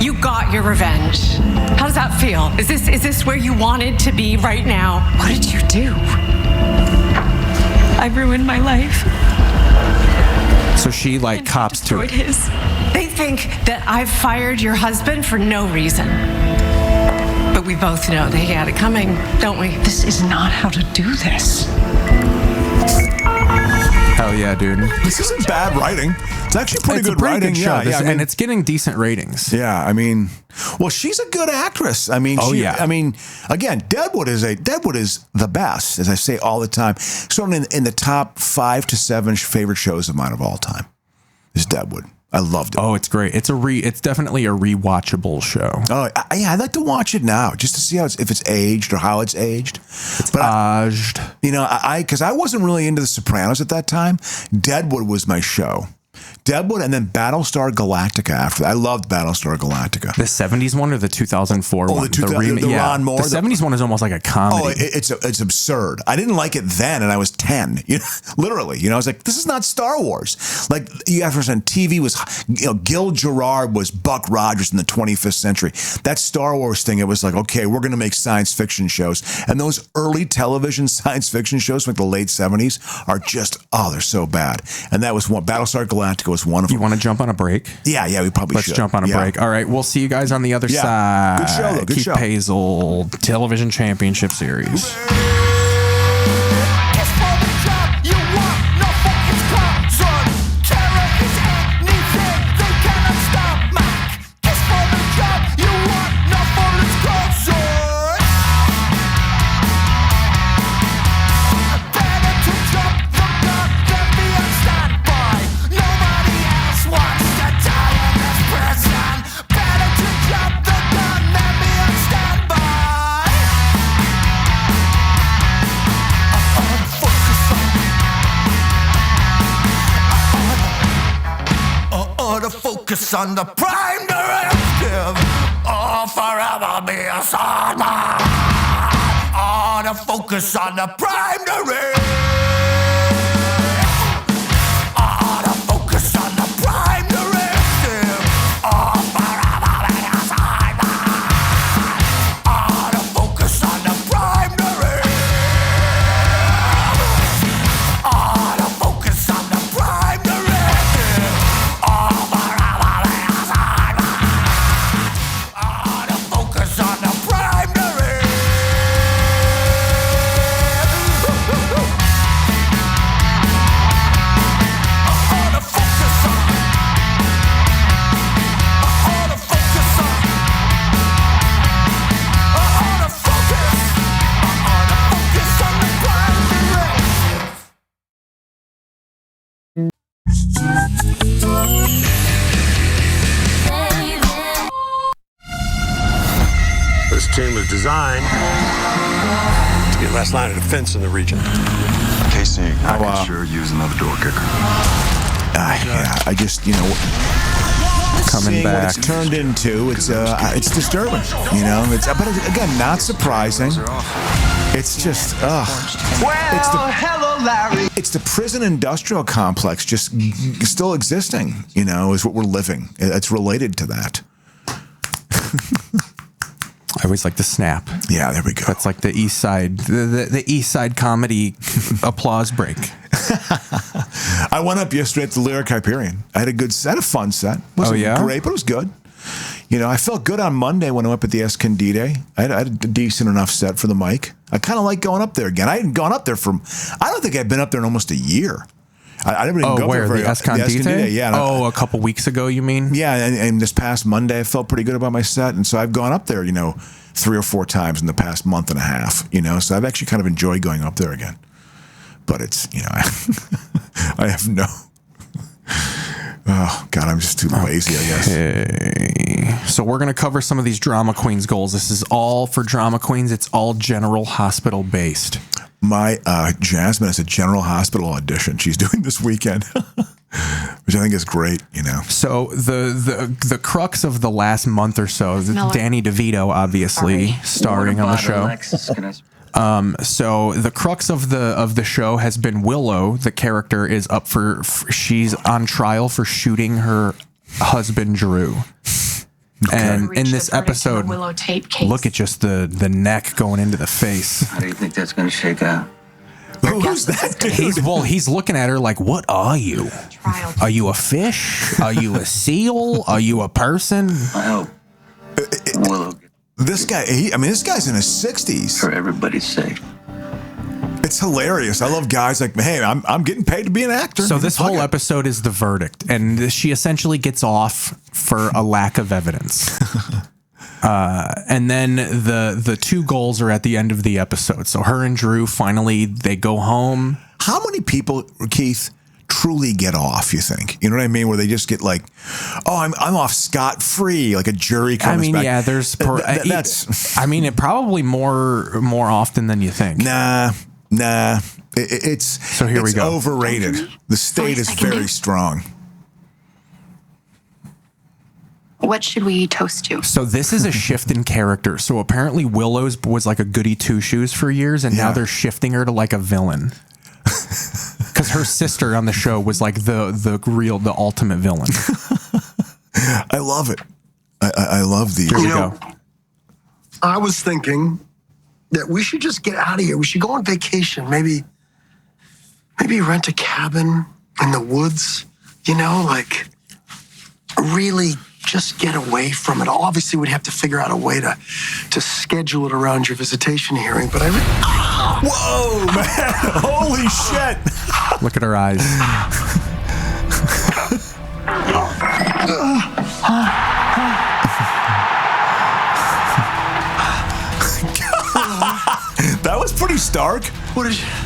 You got your revenge. How does that feel? Is this where you wanted to be right now? What did you do?
I ruined my life.
So she cops to it.
His.
They think that I've fired your husband for no reason. But we both know they had it coming, don't we? This is not how to do this.
Hell yeah, dude.
This isn't bad writing. It's actually pretty good writing.
Good show.
Yeah,
and it's getting decent ratings.
Yeah, well, she's a good actress. Again, Deadwood is the best, as I say all the time. Certainly in the top 5 to 7 favorite shows of mine of all time is Deadwood. I loved it.
Oh, it's great. It's definitely a rewatchable show.
Oh, I'd like to watch it now just to see if it's aged or how it's aged.
It's aged.
Because I wasn't really into The Sopranos at that time. Deadwood was my show. Deadwood and then Battlestar Galactica after that. I loved Battlestar Galactica.
The 70s one or the 2004 one?
The Ron Moore.
The 70s one is almost like a comedy.
Oh, it's absurd. I didn't like it then, and I was 10. Literally. I was like, this is not Star Wars. Like, you have to understand, TV was, Gil Gerard was Buck Rogers in the 25th century. That Star Wars thing, it was like, okay, we're going to make science fiction shows. And those early television science fiction shows, like the late 70s, are just, they're so bad. And that was one. Battlestar Galactica was one of them.
You want to jump on a break?
Yeah, we probably should.
Let's jump on a break. All right, we'll see you guys on the other side.
Good show, though. Good show.
Keith Hazel Television Championship Series.
focus on the prime directive. Oh, forever be a sideman. Oh, to focus on the prime directive. Oh, to focus on the prime directive. Oh, forever be a sideman. Oh, to focus on the prime directive. Oh, to focus on the prime directive. Oh, forever be a sideman. Oh, to focus on the prime directive.
This team was designed to get last line of defense in the region.
Casey, I could sure use another door kicker.
Yeah, I just,
Coming
seeing
back.
what it's turned into, it's disturbing. But again, not surprising. It's just,
Hello, Larry.
it's the prison industrial complex just still existing. Is what we're living. It's related to that.
I always like the snap.
Yeah, there we go.
That's like the East Side, the East Side comedy applause break.
I went up yesterday at the Lyric Hyperion. I had a fun set. Wasn't great, but it was good. I felt good on Monday when I went up at the Escondite. I had a decent enough set for the mic. I kind of like going up there again. I hadn't gone up there I don't think I've been up there in almost a year. I didn't even go
where?
there
The Escondite?
Yeah.
A couple weeks ago, you mean?
Yeah, and this past Monday, I felt pretty good about my set. And so I've gone up there, 3 or 4 times in the past month and a half, So I've actually kind of enjoyed going up there again. But it's, I have no... Oh, God, I'm just too lazy, I guess.
Okay. So we're going to cover some of these drama queens goals. This is all for drama queens. It's all General Hospital based.
My Jasmine has a General Hospital audition she's doing this weekend, which I think is great,
So the crux of the last month or so, Danny DeVito, obviously, starring on the show. So the crux of the show has been Willow. The character is up for she's on trial for shooting her husband Drew. Okay. And in this episode, look at just the neck going into the face.
How do you think that's going to shake out?
Who's that dude?
He's looking at her like, what are you? Are you a fish? Are you a seal? Are you a person?
I hope Willow.
This guy, this guy's in his 60s.
For everybody's sake.
It's hilarious. I love guys like, hey, I'm getting paid to be an actor.
So this whole episode is the verdict, and she essentially gets off for a lack of evidence. And then the 2 goals are at the end of the episode. So her and Drew finally they go home.
How many people, Keith, truly get off, you think? You know what I mean? Where they just get like, oh, I'm off scot-free, like a jury comes back.
Yeah, there's
that's
it probably more often than you think.
Nah. So
here we go.
Overrated. The state is very strong.
What should we toast to?
So this is a shift in character. So apparently Willow's was like a goody two-shoes for years, and now they're shifting her to like a villain. Because her sister on the show was like the ultimate villain.
I love it. I love these.
Here we go.
I was thinking that we should just get out of here. We should go on vacation. Maybe rent a cabin in the woods. Like really just get away from it. Obviously, we'd have to figure out a way to schedule it around your visitation hearing. But
whoa, man! Holy shit!
Look at her eyes.
That was pretty stark.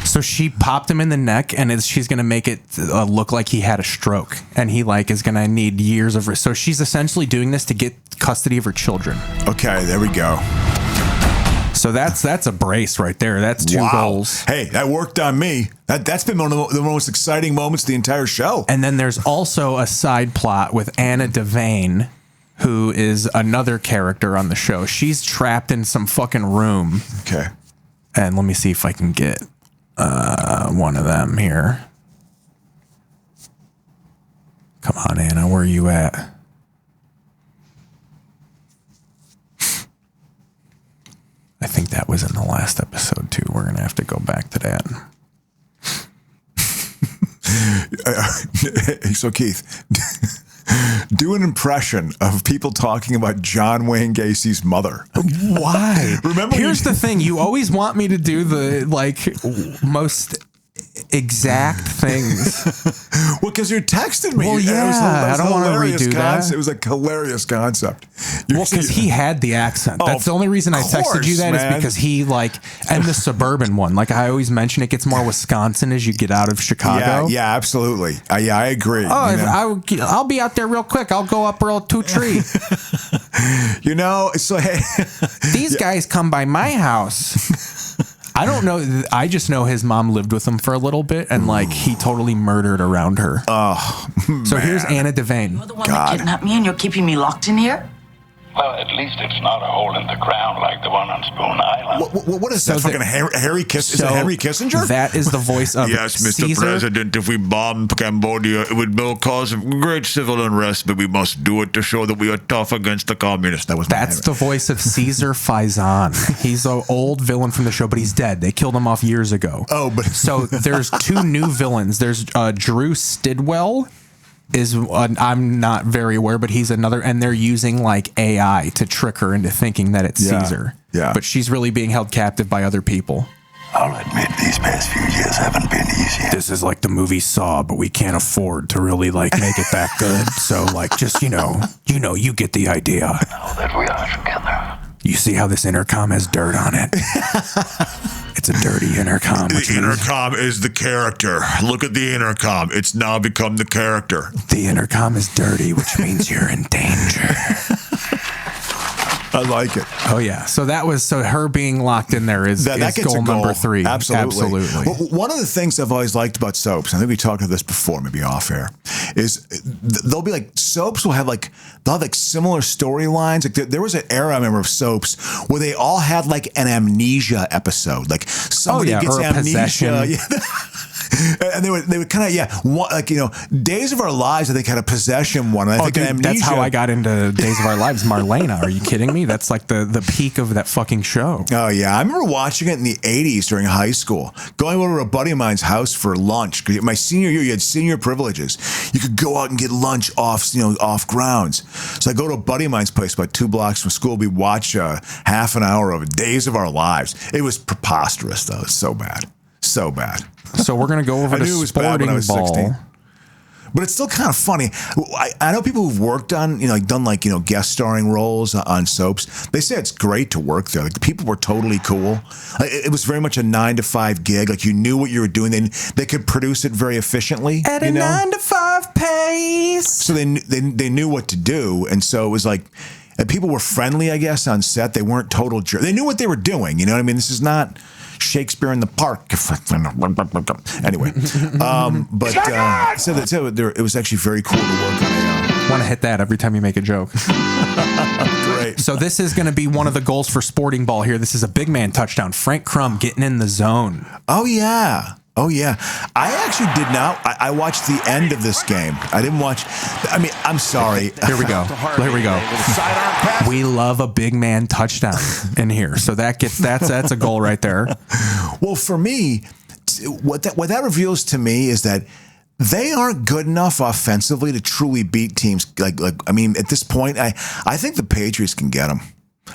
So she popped him in the neck, and she's gonna make it look like he had a stroke, and he is gonna need years of. So she's essentially doing this to get custody of her children.
Okay, there we go.
So that's a brace right there. That's 2 goals.
Hey, that worked on me. That's been one of the most exciting moments of the entire show.
And then there's also a side plot with Anna Devane, who is another character on the show. She's trapped in some fucking room.
Okay.
And let me see if I can get one of them here. Come on, Anna, where are you at? I think that was in the last episode, too. We're going to have to go back to that.
So, Keith, do an impression of people talking about John Wayne Gacy's mother.
Why?
Remember?
Here's the thing. You always want me to do the, most exact things.
Well, because you're texting me.
Well, yeah, I don't want to redo that.
It was a hilarious concept.
Well, because he had the accent. That's the only reason I texted you that is because he and the suburban one. Like I always mention, it gets more Wisconsin as you get out of Chicago.
Yeah, absolutely. Yeah, I agree.
Oh, I'll be out there real quick. I'll go up real 2 tree.
So hey,
these guys come by my house. I don't know. I just know his mom lived with him for a little bit, and he totally murdered around her.
Oh,
so here's Anna Devane.
You're the one that kidnapped me, and you're keeping me locked in here?
Well, at least it's not a hole in the ground like the one on Spoon Island.
What is that? Fucking Harry Kissinger? Is it Henry Kissinger?
That is the voice of
Yes, Mr.
Caesar.
President, if we bomb Cambodia, it would cause great civil unrest, but we must do it to show that we are tough against the communists.
That's the voice of Caesar Faison. He's an old villain from the show, but he's dead. They killed him off years ago.
Oh, but
so there's 2 new villains. There's Drew Stidwell. I'm not very aware, but he's another, and they're using AI to trick her into thinking that it's Caesar.
Yeah.
But she's really being held captive by other people.
I'll admit these past few years haven't been easy.
This is like the movie Saw, but we can't afford to really make it that good. So just you get the idea.
Now that we are together.
You see how this intercom has dirt on it? It's a dirty intercom.
The intercom is the character. Look at the intercom. It's now become the character.
The intercom is dirty, which means you're in danger.
I like it.
Oh yeah. So her being locked in there is goal number 3.
Absolutely. Well, one of the things I've always liked about soaps, I think we talked about this before, maybe off air, is they'll be soaps will have they'll have similar storylines. There was an era I remember of soaps where they all had an amnesia episode. Somebody gets
or
amnesia. And they would kind of Days of Our Lives I think had a possession one. I think amnesia.
That's how I got into Days of Our Lives. Marlena, are you kidding me? That's the peak of that fucking show.
Oh yeah, I remember watching it in the 80s during high school. Going over to a buddy of mine's house for lunch. My senior year, you had senior privileges. You could go out and get lunch off grounds. So I go to a buddy of mine's place about 2 blocks from school. We watch half an hour of Days of Our Lives. It was preposterous though. It's so bad. So bad.
So we're going to go over to Sporting Ball. 16.
But it's still kind of funny. I know people who've worked on, done guest starring roles on soaps. They say it's great to work there. The people were totally cool. It was very much a 9-to-5 gig. You knew what you were doing. They could produce it very efficiently.
At a 9-to-5 pace.
So they knew what to do. And so it was people were friendly, I guess, on set. They weren't total jerks. They knew what they were doing. You know what I mean? This is not Shakespeare in the Park. Anyway, it was actually very cool to work on.
Want to hit that every time you make a joke.
Great.
So this is going to be one of the goals for Sporting Ball here. This is a big man touchdown. Frank Crum getting in the zone.
Oh yeah. I actually did not. I watched the end of this game. I didn't watch. I'm sorry.
Here we go. We love a big man touchdown in here. So that's a goal right there.
Well, for me, what that reveals to me is that they aren't good enough offensively to truly beat teams. At this point, I think the Patriots can get them.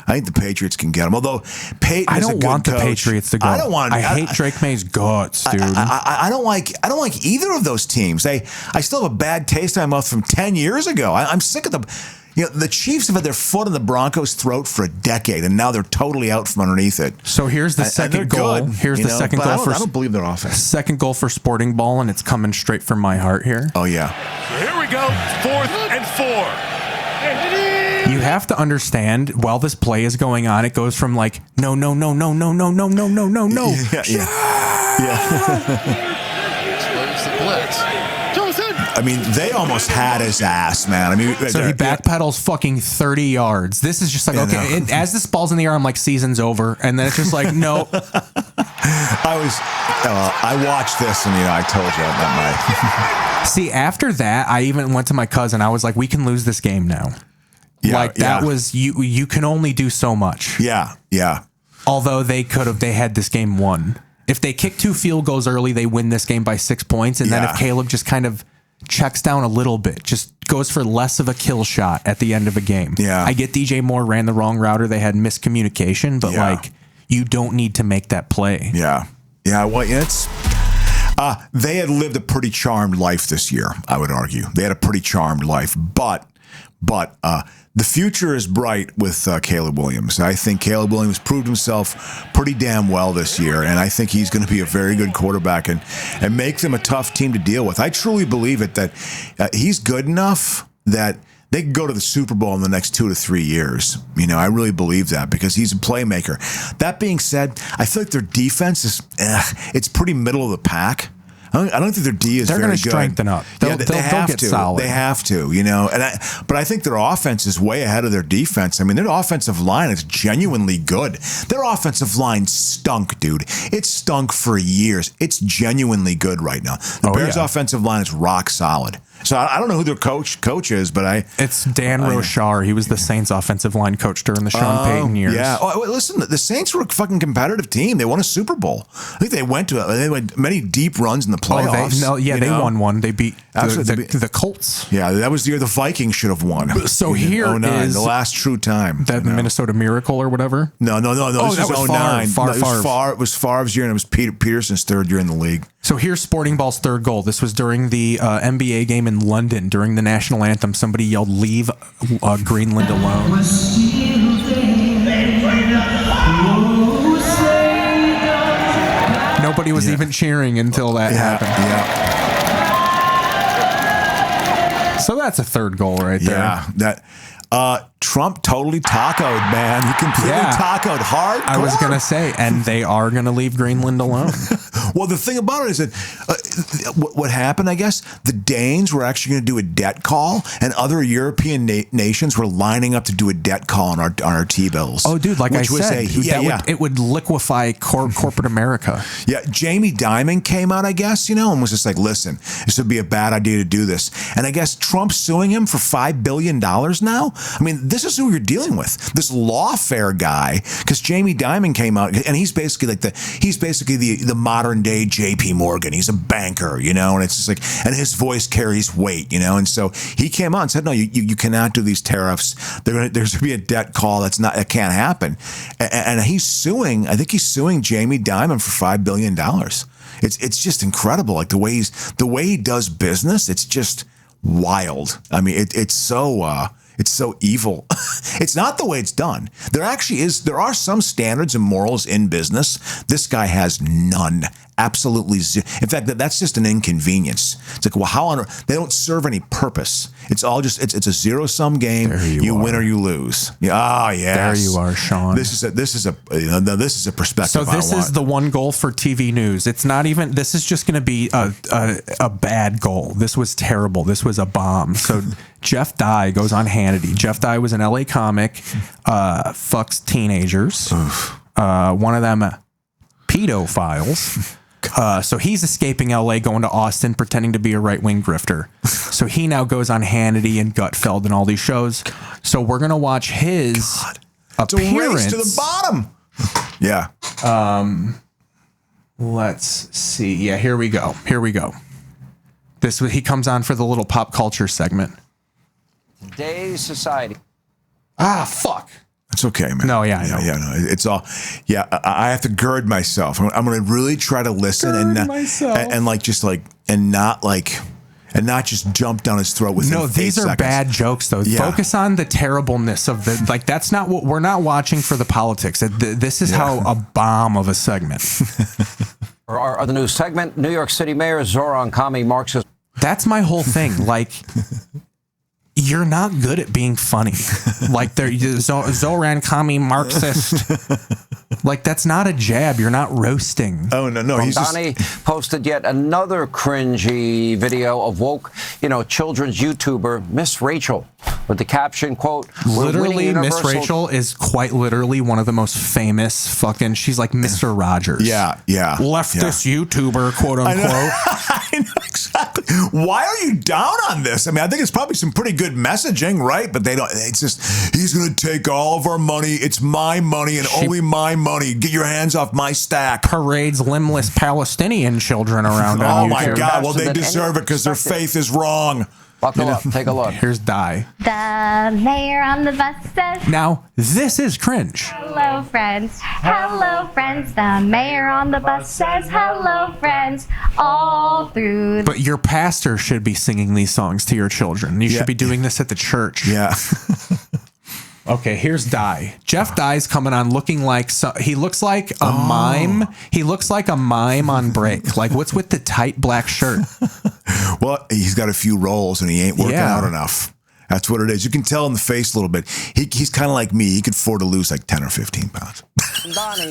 I think the Patriots can get him. Although Peyton
I don't want
coach.
The Patriots to go. I hate Drake May's guts, dude.
I don't like either of those teams. I still have a bad taste in my mouth from 10 years ago. I'm sick of them. The Chiefs have had their foot in the Broncos' throat for a decade, and now they're totally out from underneath it.
So here's the second goal.
Good,
here's the second goal
I don't believe their offense.
Second goal for Sporting Ball, and it's coming straight from my heart here.
Oh yeah.
So here we go. 4th and 4.
You have to understand, while this play is going on, it goes from like, no.
Slows the blitz.
I mean, they almost had his ass, man. I mean,
so he backpedals fucking 30 yards. This is just like, okay. And as this ball's in the air, I'm like, season's over. And then it's just like, no.
I watched this and, I told you that night.
See, after that, I even went to my cousin. I was like, we can lose this game now.
Yeah,
that was, you can only do so much.
Yeah.
Although they had this game won. If they kick 2 field goals early, they win this game by 6 points. And then if Caleb just kind of checks down a little bit, just goes for less of a kill shot at the end of a game.
Yeah.
I get DJ Moore ran the wrong route or they had miscommunication, but like, you don't need to make that play.
Yeah. Well, it's they had lived a pretty charmed life this year, I would argue. They had a pretty charmed life, but the future is bright with Caleb Williams. I think Caleb Williams proved himself pretty damn well this year, and I think he's going to be a very good quarterback and make them a tough team to deal with. I truly believe it that he's good enough that they could go to the Super Bowl in the next 2 to 3 years. I really believe that because he's a playmaker. That being said, I feel like their defense is it's pretty middle of the pack. I don't think their D is very good.
They're going to strengthen up. They'll get solid.
They have to, but I think their offense is way ahead of their defense. I mean, their offensive line is genuinely good. Their offensive line stunk, dude. It stunk for years. It's genuinely good right now. The Bears' offensive line is rock solid. So I don't know who their coach is, but
it's Dan Rochar. He was the Saints offensive line coach during the Sean Payton years.
Yeah. Oh, listen, the Saints were a fucking competitive team. They won a Super Bowl. I think they went many deep runs in the playoffs.
They won one. They beat the Colts.
Yeah, that was the year the Vikings should have won.
So here is
the last true time.
That Minnesota Miracle or whatever.
No. This was 09. It was Favre's year, and it was Peterson's third year in the league.
So here's Sporting Ball's third goal. This was during the NBA game in London during the national anthem. Somebody yelled, "Leave Greenland alone." Nobody was even cheering until that happened.
Yeah.
So that's a third goal right there.
Yeah. Trump totally tacoed, man. He completely tacoed hard.
I was going to say, and they are going to leave Greenland alone.
Well, the thing about it is that what happened, I guess, the Danes were actually going to do a debt call, and other European nations were lining up to do a debt call on our T-bills.
Oh, dude, like I said, it would liquefy corporate America.
Yeah, Jamie Dimon came out, I guess, and was just like, listen, this would be a bad idea to do this. And I guess Trump's suing him for $5 billion now. I mean, this is who you're dealing with. This lawfare guy, because Jamie Dimon came out, and he's basically the modern day JP Morgan. He's a banker, and it's just like, and his voice carries weight, and so he came out and said, no, you cannot do these tariffs. There's going to be a debt call. That can't happen. And he's suing. I think he's suing Jamie Dimon for $5 billion. It's just incredible. Like the way he does business. It's just wild. I mean, it's so evil. It's not the way it's done. There are some standards and morals in business. This guy has none. Absolutely zero. In fact, that's just an inconvenience. It's like, well, how on earth? They don't serve any purpose. It's all just, it's a zero-sum game. You win or you lose. Yeah. Oh, yes.
There you are, Sean.
This is a perspective.
So this is the one goal for TV news. It's not even, this is just going to be a bad goal. This was terrible. This was a bomb. So Jeff Dye goes on Hannity. Jeff Dye was an LA comic, fucks teenagers. One of them pedophiles. So he's escaping LA, going to Austin, pretending to be a right-wing grifter. So he now goes on Hannity and Gutfeld and all these shows. So we're going to watch his appearance.
It's a race to the bottom. Yeah.
Let's see. Yeah, here we go. He comes on for the little pop culture segment.
Today's society.
Ah, fuck. It's okay, man.
No, yeah, I know.
Yeah, no, it's all. Yeah, I have to gird myself. I'm going to really try to listen and not just jump down his throat with.
No, these are bad jokes, though. Yeah. Focus on the terribleness of the. Like, that's not what we're not watching for the politics. This is how a bomb of a segment.
Our the new segment. New York City Mayor Zoran Kami marks his.
That's my whole thing. Like. you're not good at being funny. Like they're Zoran Kami Marxist. Like that's not a jab. You're not roasting.
Oh no. He's
Donnie posted yet another cringy video of woke, children's YouTuber Miss Rachel with the caption, quote,
literally Miss Rachel is quite literally one of the most famous fucking, she's like Mr. Rogers.
Yeah.
Leftist YouTuber, quote unquote.
I know exactly. Why are you down on this? I mean, I think it's probably some pretty good messaging, right? But they don't. It's just he's going to take all of our money. It's my money and only my money. Get your hands off my stack.
Parades limbless Palestinian children around.
Oh my God! Well, they deserve it because their faith is wrong.
Buckle up. Take a look.
Here's Die.
The mayor on the bus says,
now, this is cringe.
hello, friends. Hello, friends. The mayor on the bus says, hello, friends. All through.
But your pastor should be singing these songs to your children. You should be doing this at the church.
Yeah.
Okay, here's Die. Jeff Dye's coming on looking like he looks like a mime. He looks like a mime on break. Like, what's with the tight black shirt?
Well, he's got a few roles and he ain't working out enough. That's what it is. You can tell in the face a little bit. He's kind of like me. He could afford to lose like 10 or 15 pounds.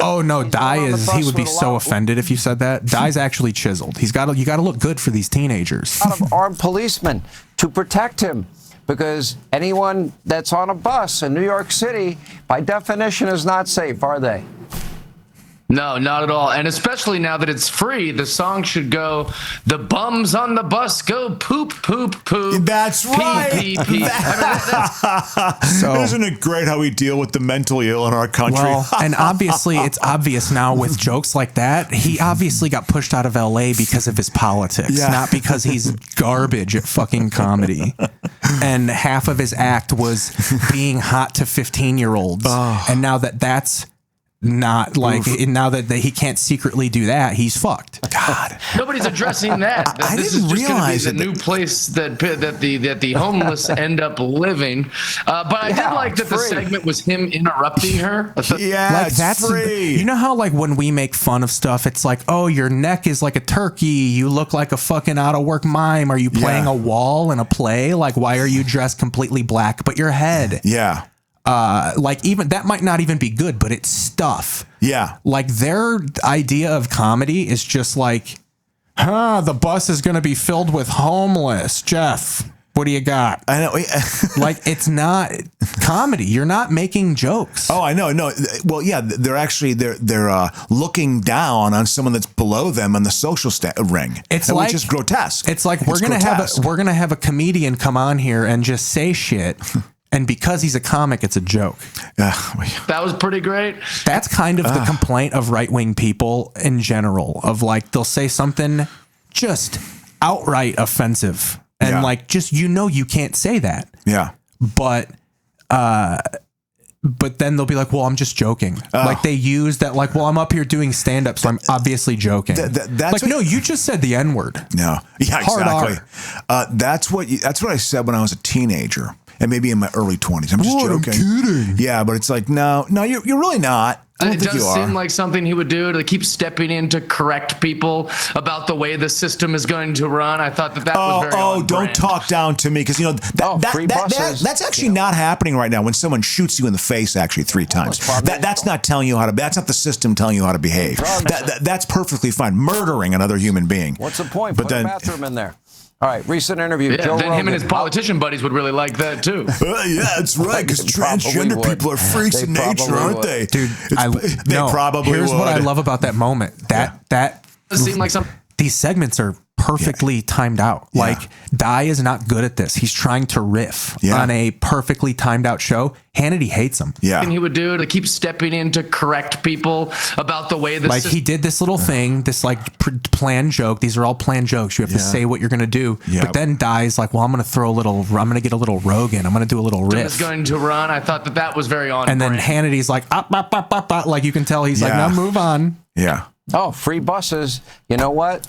Oh no, he would be so offended if you said that. Dye's actually chiseled. You got to look good for these teenagers.
A lot of armed policemen to protect him. Because anyone that's on a bus in New York City, by definition, is not safe, are they?
No, not at all. And especially now that it's free, the song should go, the bums on the bus go poop, poop, poop.
That's right.
Pee, pee, pee.
So, isn't it great how we deal with the mentally ill in our country?
Well, and obviously it's obvious now with jokes like that. He obviously got pushed out of LA because of his politics, not because he's garbage at fucking comedy. And half of his act was being hot to 15-year-olds. And now that's not like now that he can't secretly do that, he's fucked.
God,
nobody's addressing that. This is just going to be the new place that the homeless end up living. But I did like that the segment was him interrupting her.
Yeah,
like that's
free.
You know how like when we make fun of stuff, it's like, oh, your neck is like a turkey. You look like a fucking out of work mime. Are you playing a wall in a play? Like, why are you dressed completely black but your head?
Yeah.
Like even that might not even be good, but it's stuff.
Yeah.
Like their idea of comedy is just like, the bus is going to be filled with homeless. Jeff, what do you got?
I know.
Like it's not comedy. You're not making jokes.
Oh, I know. No. Well, yeah, they're actually they're looking down on someone that's below them on the social ring.
It's
which
like
is grotesque.
It's like we're gonna have a comedian come on here and just say shit. And because he's a comic, it's a joke.
That was pretty great.
That's kind of the complaint of right-wing people in general, of like, they'll say something just outright offensive. And like, just, you can't say that.
Yeah.
But then they'll be like, well, I'm just joking. Like they use that, like, well, I'm up here doing stand-up, so I'm obviously joking.
That's
like, no, you just said the N-word.
No. Yeah, exactly. That's what I said when I was a teenager. And maybe in my early 20s. I'm just joking.
I'm kidding.
Yeah, but it's like, no, you're really not. I don't
it
think
does
you are.
seem like something he would do to keep stepping in to correct people about the way the system is going to run. I thought that was very on
don't
brand.
talk down to me, because that's actually not happening right now when someone shoots you in the face actually 3 times. That's not telling you how to. That's not the system telling you how to behave. That's perfectly fine. Murdering another human being.
What's the point?
But
Put a bathroom in there. All right, recent interview.
Yeah,
Joe
then
Rogan.
him and his politician buddies would really like that too.
Yeah, that's right, because transgender people are freaks in nature, aren't they?
Dude,
they probably
Here's
would.
what I love about that moment. That
seemed like some.
These segments are perfectly timed out.
Yeah.
Like, Dye is not good at this. He's trying to riff on a perfectly timed out show. Hannity hates him.
Yeah.
And he would do to keep stepping in to correct people about the way the
he did this little thing, this like planned joke. These are all planned jokes. You have to say what you're going to do.
Yeah.
But then Dye's like, well, I'm going to get a little Rogan. I'm going to do a little riff.
Is going to run. I thought that was very on.
And then Hannity's like, like you can tell he's like, no, move on.
Yeah.
Oh, free buses. You know what?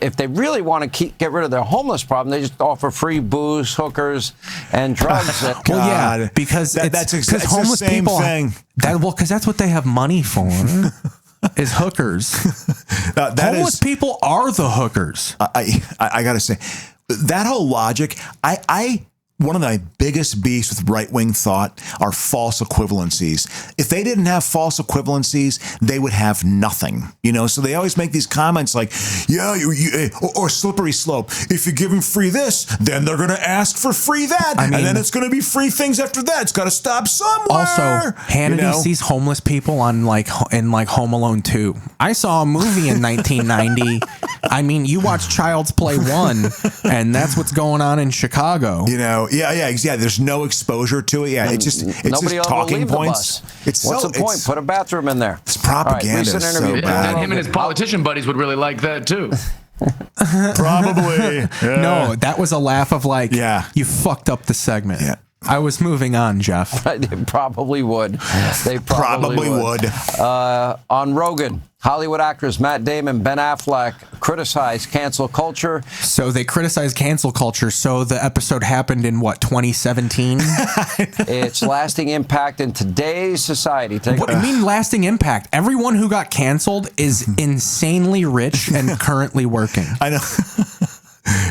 If they really want to get rid of their homeless problem, they just offer free booze, hookers, and drugs.
Well, yeah, because
that's
homeless
the same
people.
Thing.
Because that's what they have money for. Is hookers. Homeless people are the hookers.
I gotta say, that whole logic, I one of the biggest beasts with right-wing thought are false equivalencies. If they didn't have false equivalencies, they would have nothing. You know, so they always make these comments like, yeah, or slippery slope. If you give them free this, then they're going to ask for free that.
I mean,
and then it's going to be free things after that. It's got to stop somewhere.
Also, Hannity sees homeless people in like Home Alone 2. I saw a movie in 1990. I mean, you watch Child's Play 1, and that's what's going on in Chicago.
You know, yeah. There's no exposure to it. Yeah, it's just talking points.
What's the point? Put a bathroom in there.
It's propaganda.
Right, so
and him and his politician buddies would really like that too.
Probably. Yeah.
No, that was a laugh of like, you fucked up the segment. Yeah. I was moving on, Jeff.
They probably would. They probably would. On Rogan, Hollywood actors Matt Damon, Ben Affleck criticized cancel culture.
So they criticize cancel culture. So the episode happened in what, 2017?
Its lasting impact in today's society.
What do you mean lasting impact? Everyone who got canceled is insanely rich and currently working.
I know.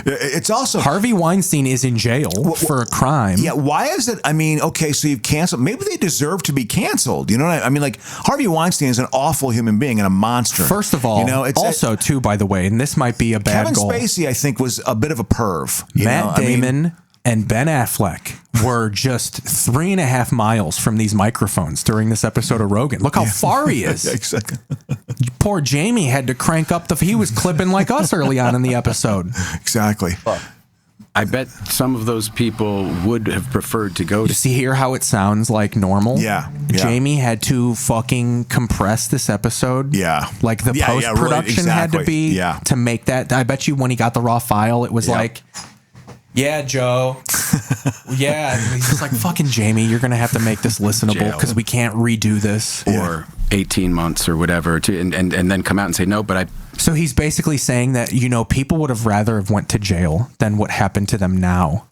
It's also
Harvey Weinstein is in jail for a crime.
Yeah, why is it? I mean, okay, so you've canceled. Maybe they deserve to be canceled. You know what I mean? Like Harvey Weinstein is an awful human being and a monster.
First of all,
you know,
also too, by the way, and this might be a bad
Kevin
goal.
Spacey, I think, was a bit of a perv.
Matt Damon and Ben Affleck were just 3.5 miles from these microphones during this episode of Rogan. Look how far he is.
Exactly.
Poor Jamie had to crank up he was clipping like us early on in the episode.
Exactly.
I bet some of those people would have preferred to go to.
You see here how it sounds like normal?
Yeah.
Jamie had to fucking compress this episode.
Yeah.
Like the post-production had to be to make that. I bet you when he got the raw file, it was like, yeah, Joe. Yeah. And he's just like, fucking Jamie, you're going to have to make this listenable because we can't redo this.
Or 18 months or whatever, and then come out and say, no, but I...
So he's basically saying that, you know, people would have rather have went to jail than what happened to them now.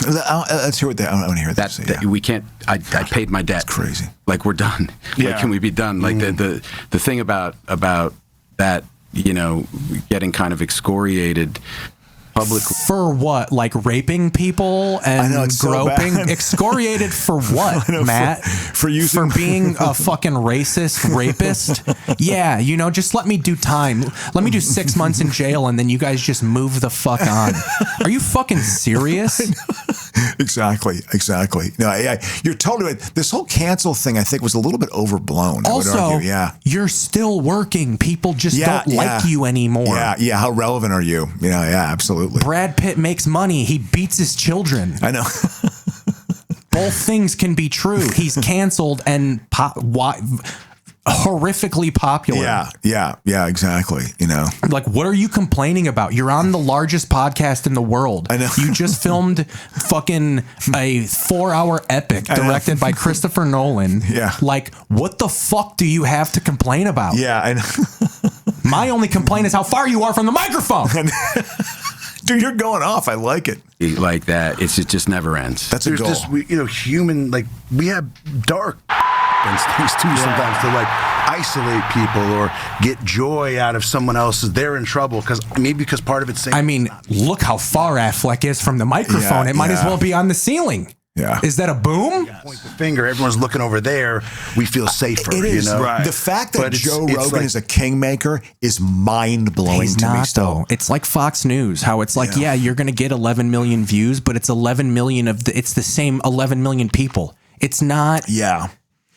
Let's hear what I want to hear that.
We can't... I paid my debt.
That's crazy.
Like, we're done.
Yeah.
Like, can we be done? Like, the thing about that, you know, getting kind of excoriated... Public.
For what? Like raping people and groping? So excoriated for what, Matt?
For
being a fucking racist rapist? Yeah, you know, just let me do time. Let me do 6 months in jail and then you guys just move the fuck on. Are you fucking serious?
Exactly. No, you're totally right. This whole cancel thing, I think, was a little bit overblown.
Also, you're still working. People just don't like you anymore.
Yeah. How relevant are you? You know, yeah, absolutely.
Brad Pitt makes money. He beats his children.
I know.
Both things can be true. He's canceled and horrifically popular.
Yeah, exactly. You know,
like, what are you complaining about? You're on the largest podcast in the world.
I know.
You just filmed fucking a 4-hour epic directed by Christopher Nolan.
Yeah.
Like, what the fuck do you have to complain about?
Yeah, I know.
My only complaint is how far you are from the microphone.
Dude, you're going off. I like it.
Like that. It just never ends.
That's a goal.
There's this, human, like, we have dark things too sometimes to like isolate people or get joy out of someone else's. They're in trouble because part of it's saying.
I mean, look how far Affleck is from the microphone. It might as well be on the ceiling.
Yeah.
Is that a boom?
Point the finger. Everyone's looking over there. We feel safer.
It is.
You know?
Right. The fact that Joe Rogan is a kingmaker is mind-blowing to me still.
Though. It's like Fox News, how it's like, you're going to get 11 million views, but it's 11 million it's the same 11 million people. It's not.
Yeah.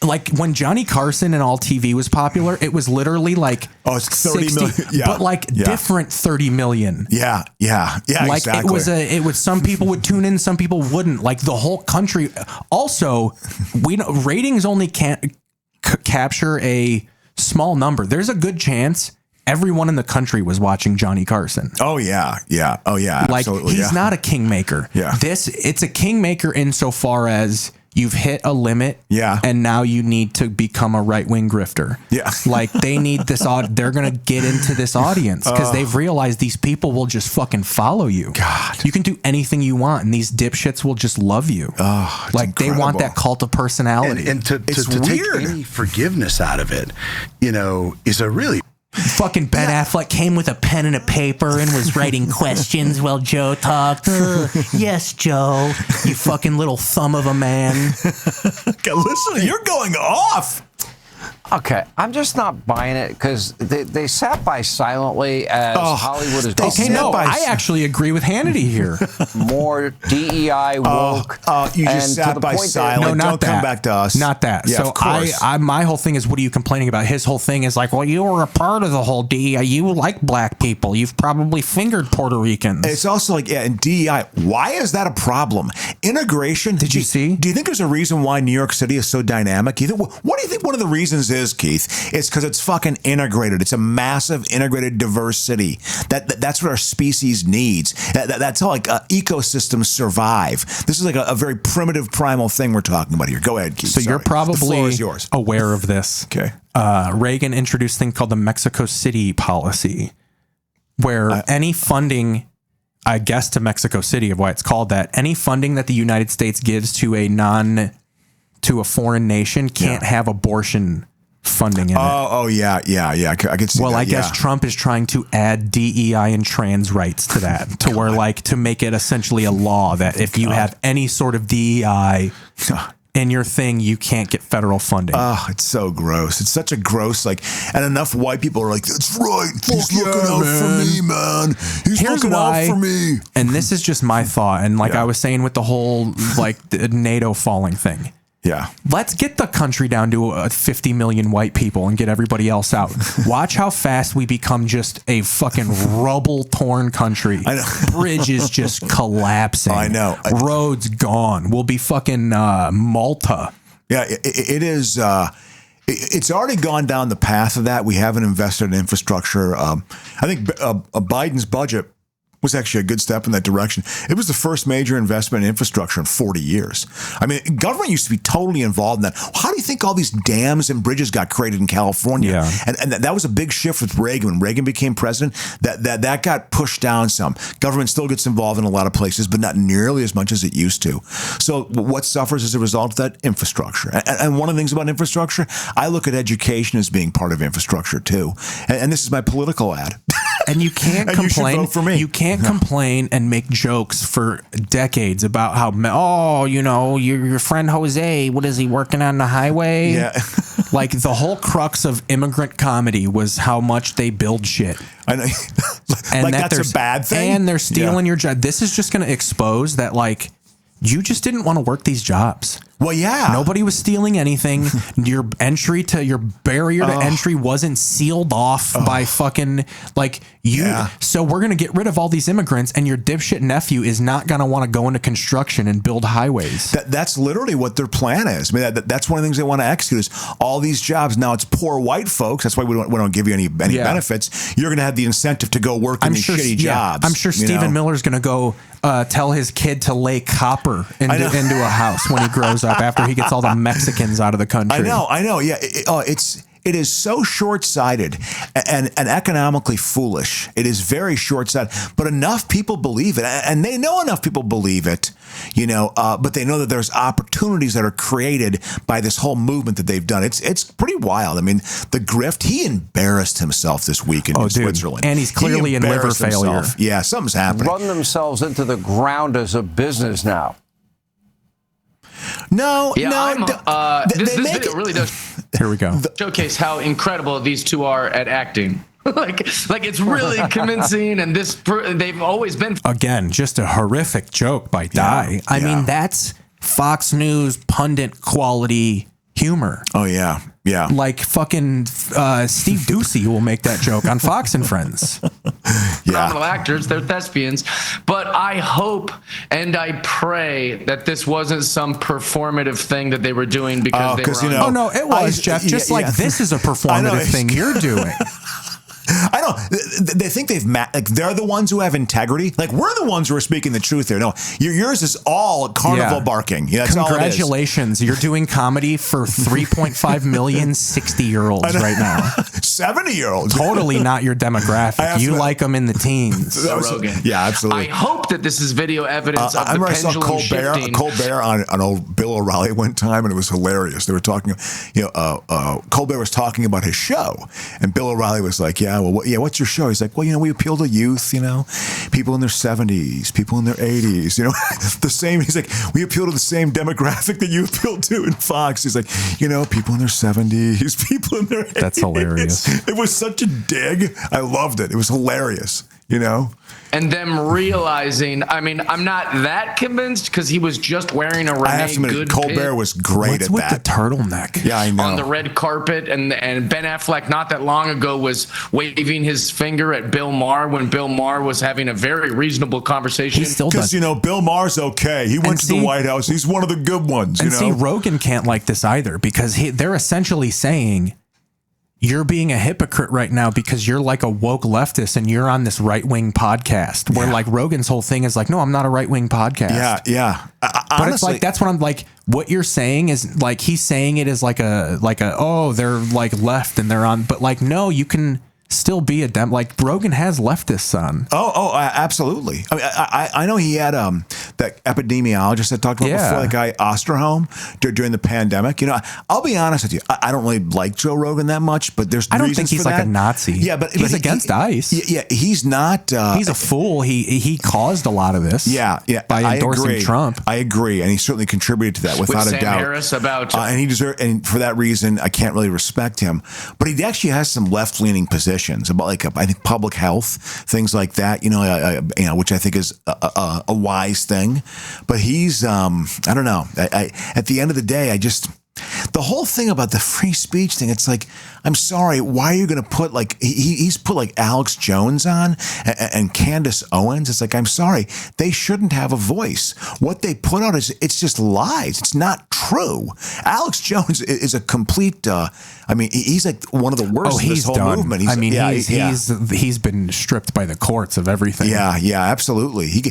Like when Johnny Carson and All TV was popular, it was literally like
it's 30 million,
but like different 30 million.
Yeah,
like
exactly.
It was some people would tune in, some people wouldn't. Like the whole country. Also, ratings only can't capture a small number. There's a good chance everyone in the country was watching Johnny Carson.
Oh yeah.
Like
absolutely,
he's not a kingmaker.
Yeah,
it's a kingmaker insofar as you've hit a limit, and now you need to become a right-wing grifter.
Yeah.
Like they need this they're going to get into this audience because they've realized these people will just fucking follow you.
God.
You can do anything you want and these dipshits will just love you.
Oh,
like
incredible.
They want that cult of personality.
And to take any forgiveness out of it, is a really
Fucking Ben Affleck came with a pen and a paper and was writing questions while Joe talked. Yes, Joe. You fucking little thumb of a man.
Okay, listen, you're going off.
Okay, I'm just not buying it because they sat by silently as Hollywood is going.
Okay, no, I actually agree with Hannity here.
More DEI woke.
You just sat by silent.
No, not
Don't
that.
come back to us.
Not that.
Yeah,
So
of course.
I my whole thing is, what are you complaining about? His whole thing is like, well, you were a part of the whole DEI. You like black people. You've probably fingered Puerto Ricans.
It's also like, yeah, and DEI. Why is that a problem? Integration.
Did you see?
Do you think there's a reason why New York City is so dynamic? What do you think one of the reasons is, Keith? It's because it's fucking integrated. It's a massive, integrated, diverse city. That's what our species needs. That's how like ecosystems survive. This is like a very primitive, primal thing we're talking about here. Go ahead, Keith.
So
Sorry.
you're probably
the floor is yours.
aware of this.
Okay.
Reagan introduced a thing called the Mexico City policy, where any funding, I guess, to Mexico City, of why it's called that, any funding that the United States gives to a foreign nation can't have abortion funding in it.
Oh, yeah. I could see that.
Well, I guess Trump is trying to add DEI and trans rights to that, to where like to make it essentially a law that if you have any sort of DEI in your thing, you can't get federal funding.
Oh, it's so gross. It's such a gross, like, and enough white people are like, that's right. He's looking out for me, man. He's looking out for me.
And this is just my thought. And like I was saying with the whole like the NATO falling thing.
Yeah.
Let's get the country down to 50 million white people and get everybody else out. Watch how fast we become just a fucking rubble-torn country.
I know.
Bridges just collapsing.
I know.
Roads gone. We'll be fucking Malta.
Yeah, it is. It's already gone down the path of that. We haven't invested in infrastructure. I think Biden's budget was actually a good step in that direction. It was the first major investment in infrastructure in 40 years. I mean, government used to be totally involved in that. How do you think all these dams and bridges got created in California?
Yeah.
And that was a big shift with Reagan. When Reagan became president, that got pushed down some. Government still gets involved in a lot of places, but not nearly as much as it used to. So what suffers as a result of that? Infrastructure. And one of the things about infrastructure, I look at education as being part of infrastructure too. And this is my political ad.
And you can't
And
complain.
you should vote for me.
You can't complain and make jokes for decades about how, your friend Jose, what is he working on the highway?
Yeah.
Like the whole crux of immigrant comedy was how much they build shit.
I know.
And
like
that
that's a bad thing.
And they're stealing your job. This is just going to expose that, like, you just didn't want to work these jobs.
Well, yeah.
Nobody was stealing anything. Your barrier to entry wasn't sealed off by fucking like you.
Yeah.
So we're going to get rid of all these immigrants, and your dipshit nephew is not going to want to go into construction and build highways.
That's literally what their plan is. I mean, that's one of the things they want to execute is all these jobs. Now it's poor white folks. That's why we don't give you any benefits. You're going to have the incentive to go work in these shitty jobs.
I'm sure Stephen Miller's going to go tell his kid to lay copper into a house when he grows up after he gets all the Mexicans out of the country.
I know. Yeah, it is so short-sighted and economically foolish. It is very short-sighted, but enough people believe it, and they know enough people believe it, but they know that there's opportunities that are created by this whole movement that they've done. It's pretty wild. I mean, the grift, he embarrassed himself this week in Switzerland.
And he's clearly in liver failure.
Yeah, something's happening.
Run themselves into the ground as a business now.
No,
this video really does.
Here we go.
Showcase how incredible these two are at acting. like it's really convincing, and they've always been.
Again, just a horrific joke by Dye. I mean, that's Fox News pundit quality humor.
Oh yeah. Yeah.
Like fucking Steve Ducey will make that joke on Fox and Friends.
Phenomenal actors, they're thespians. But I hope and I pray that this wasn't some performative thing that they were doing because they were on.
Oh no, it was, Jeff. Just like this is a performative thing you're doing.
I know. They think they're the ones who have integrity. Like, we're the ones who are speaking the truth here. No, yours is all carnival barking. Yeah, that's
congratulations. You're doing comedy for 3.5 million 60-year-olds right now.
70-year-olds.
Totally not your demographic. You like them in the teens.
Rogan.
Yeah, absolutely.
I hope that this is video evidence of the pendulum shifting.
Colbert on old Bill O'Reilly one time, and it was hilarious. They were talking, Colbert was talking about his show, and Bill O'Reilly was like, what's your show? He's like, well, we appeal to youth, people in their 70s, people in their 80s, the same. He's like, we appeal to the same demographic that you appeal to in Fox. He's like, people in their 70s, people in their 80s.
That's hilarious.
It was such a dig. I loved it. It was hilarious,
And them realizing, I'm not that convinced because he was just wearing a Renee Good
Colbert was great at
with
that.
The turtleneck?
Yeah, I know.
On the red carpet, and Ben Affleck not that long ago was waving his finger at Bill Maher when Bill Maher was having a very reasonable conversation.
Because Bill Maher's okay. He went to the White House. He's one of the good ones.
And see, Rogan can't like this either because they're essentially saying, you're being a hypocrite right now because you're like a woke leftist and you're on this right-wing podcast where like Rogan's whole thing is like, no, I'm not a right-wing podcast.
Yeah.
But
honestly,
it's like, that's what I'm like, what you're saying is like, he's saying it is like oh, they're like left and they're on, but like, no, you can still be a Dem. Like Rogan has leftists on.
Absolutely. I know he had that epidemiologist that talked about before, that guy Osterholm during the pandemic. I'll be honest with you. I don't really like Joe Rogan that much, but there's
I don't
reasons
think he's
for
like
that.
a Nazi.
Yeah, but
he's against ICE.
Yeah, he's not.
He's a fool. He caused a lot of this.
Yeah.
By endorsing Trump.
I agree, and he certainly contributed to that without
With
a
Sam
doubt.
Harris about,
and he deserved, and for that reason, I can't really respect him. But he actually has some left-leaning positions about I think public health, things like that. Which I think is a wise thing. But he's I don't know. At the end of the day, the whole thing about the free speech thing, it's like, I'm sorry, why are you going to put he's put Alex Jones on and Candace Owens? It's like, I'm sorry, they shouldn't have a voice. What they put out it's just lies. It's not true. Alex Jones is a complete, he's like one of the worst of this whole movement.
He's been stripped by the courts of everything.
Yeah, absolutely. He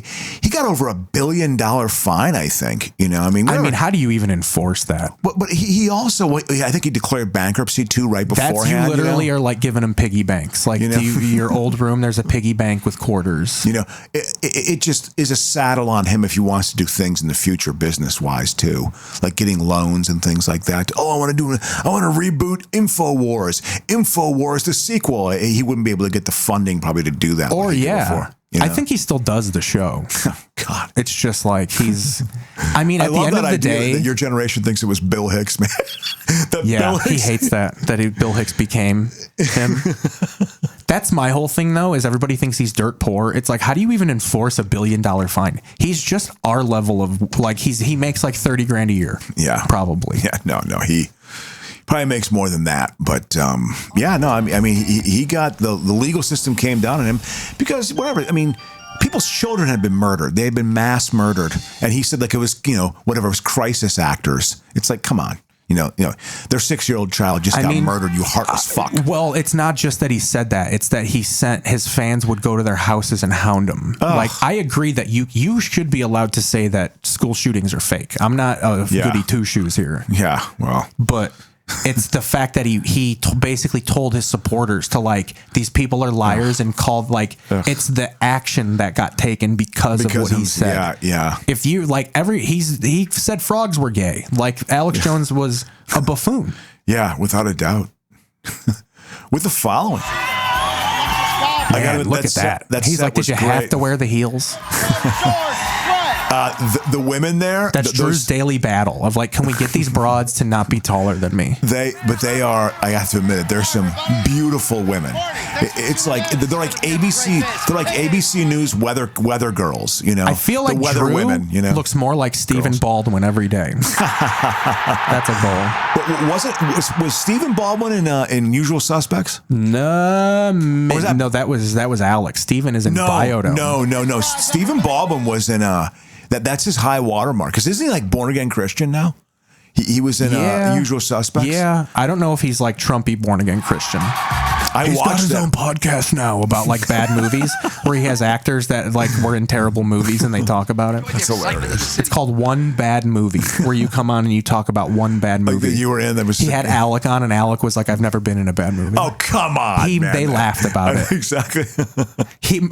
got over $1 billion fine, I think.
How do you even enforce that?
But he also, I think he declared bankruptcy too right beforehand.
You literally are like giving him piggy banks. Like your old room, there's a piggy bank with quarters.
It just is a saddle on him if he wants to do things in the future business wise too, like getting loans and things like that. I want to reboot InfoWars, the sequel. He wouldn't be able to get the funding probably to do that. Before.
I think he still does the show.
God,
it's just like he's. At the end of the day,
that your generation thinks it was Bill Hicks, man.
Bill Hicks. He hates that Bill Hicks became him. That's my whole thing, though. Is everybody thinks he's dirt poor? It's like, how do you even enforce $1 billion fine? He's just our level of he makes like $30,000 a year.
Yeah,
probably.
Yeah, no, he probably makes more than that, but he got the legal system came down on him because whatever. People's children had been murdered; they had been mass murdered, and he said it was it was crisis actors. It's like, come on. Their 6-year-old child just got murdered. You heartless fuck.
Well, it's not just that he said that; it's that he sent his fans would go to their houses and hound them. I agree that you should be allowed to say that school shootings are fake. I'm not a goody two shoes here.
Yeah, well,
but. It's the fact that he basically told his supporters to these people are liars and called it's the action that got taken because of what he said.
Yeah.
If you he said frogs were gay. Alex Jones was a buffoon.
Yeah, without a doubt. With the following.
Look at that. He's like, did you have to wear the heels?
The women there.
That's Drew's daily battle of can we get these broads to not be taller than me?
They are. I have to admit it. There's some beautiful women. It's like they're like ABC. They're like ABC News weather girls.
I feel like
the weather
Drew
women.
Looks more like Stephen Baldwin every day. That's a goal.
But was Stephen Baldwin in Usual Suspects?
No, that was Alex. Stephen is in Biodome.
No. Stephen Baldwin was in That's his high watermark. Because isn't he born again Christian now? He was in Usual Suspects.
Yeah, I don't know if he's Trumpy born again Christian. He's got his own podcast now about like bad movies, where he has actors that like were in terrible movies and they talk about it.
That's hilarious.
It's called One Bad Movie, where you come on and you talk about one bad movie.
Like you were in. That was
he had Alec on, and Alec was like, "I've never been in a bad movie."
Oh come on!
They laughed about it.
Exactly.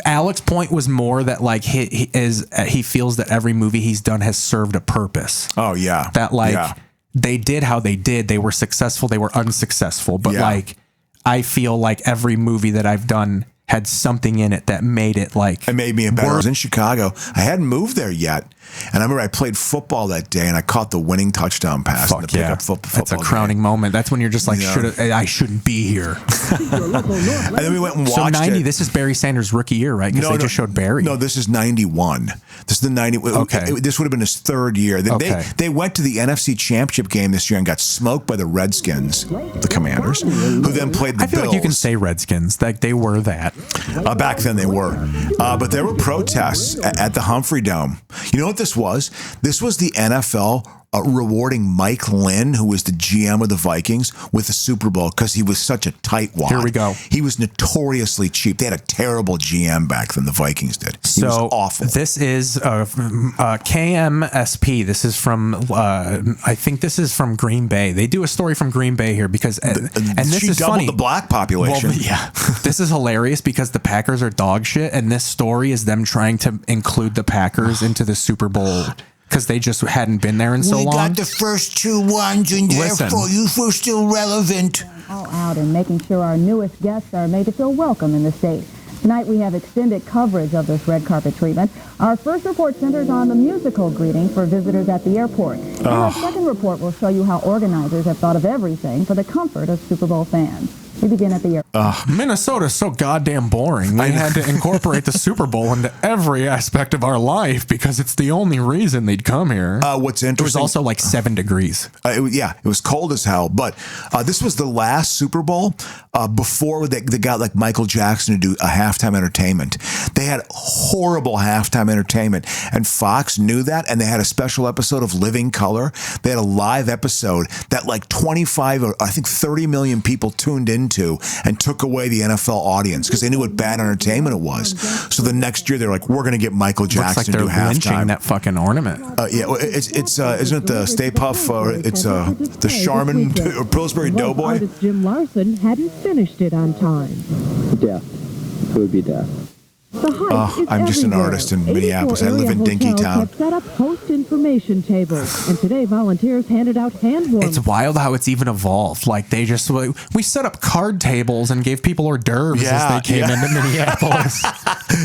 Alec's point was more that like he feels that every movie he's done has served a purpose.
Oh yeah.
That like they did how they did. They were successful. They were unsuccessful. But like I feel like every movie that I've done had something in it that made it like.
It made me better. I was in Chicago. I hadn't moved there yet. And I remember I played football that day, and I caught the winning touchdown pass in the pickup football.
That's a crowning moment. That's when you're just like, I shouldn't be here.
And then we went and watched
So 90, this is Barry Sanders' rookie year, right? Because they just showed Barry.
No, this is 91. This is the 90.
Okay.
This would have been his third year. They went to the NFC Championship game this year and got smoked by the Redskins, the Commanders, who then played the Bills.
I feel like you can say Redskins. Like they were that.
Back then they were. But there were protests at the Humphrey Dome. You know what this was? This was the NFL rewarding Mike Lynn, who was the GM of the Vikings, with the Super Bowl because he was such a tightwad.
Here we go.
He was notoriously cheap. They had a terrible GM back then. The Vikings did. He was awful.
This is KMSP. This is from I think this is from Green Bay. They do a story from Green Bay here because and this
she
is
doubled
funny.
the black population.
Well, yeah, this is hilarious because the Packers are dog shit, and this story is them trying to include the Packers into the Super Bowl. Because they just hadn't been there in so long.
We got the first 2 ones, and therefore you were still relevant.
All out and making sure our newest guests are made to feel welcome in the state. Tonight we have extended coverage of this red carpet treatment. Our first report centers on the musical greeting for visitors at the airport. And our second report will show you how organizers have thought of everything for the comfort of Super Bowl fans. We begin at the airport.
Minnesota's so goddamn boring. We had to incorporate the Super Bowl into every aspect of our life because it's the only reason they'd come here.
What's interesting?
It was also like 7 degrees.
It was cold as hell. But this was the last Super Bowl before they got like Michael Jackson to do a halftime entertainment. They had horrible halftime entertainment, and Fox knew that, and they had a special episode of Living Color. They had a live episode that like 25 or I think 30 million people tuned into and took away the NFL audience because they knew what bad entertainment it was. So the next year they're like, we're going to get Michael Jackson to do halftime.
Looks like they're lynching that fucking ornament.
It's isn't it the Stay Puft? It's the Charmin or Pillsbury Doughboy.
Artist Jim Larson hadn't finished it on time.
Death. It would be death.
I'm just an artist in Minneapolis. I live in Dinkytown.
Set up host information tables, and today volunteers handed out hand warmers.
It's wild how it's even evolved. Like they just we set up card tables and gave people hors d'oeuvres as they came into Minneapolis.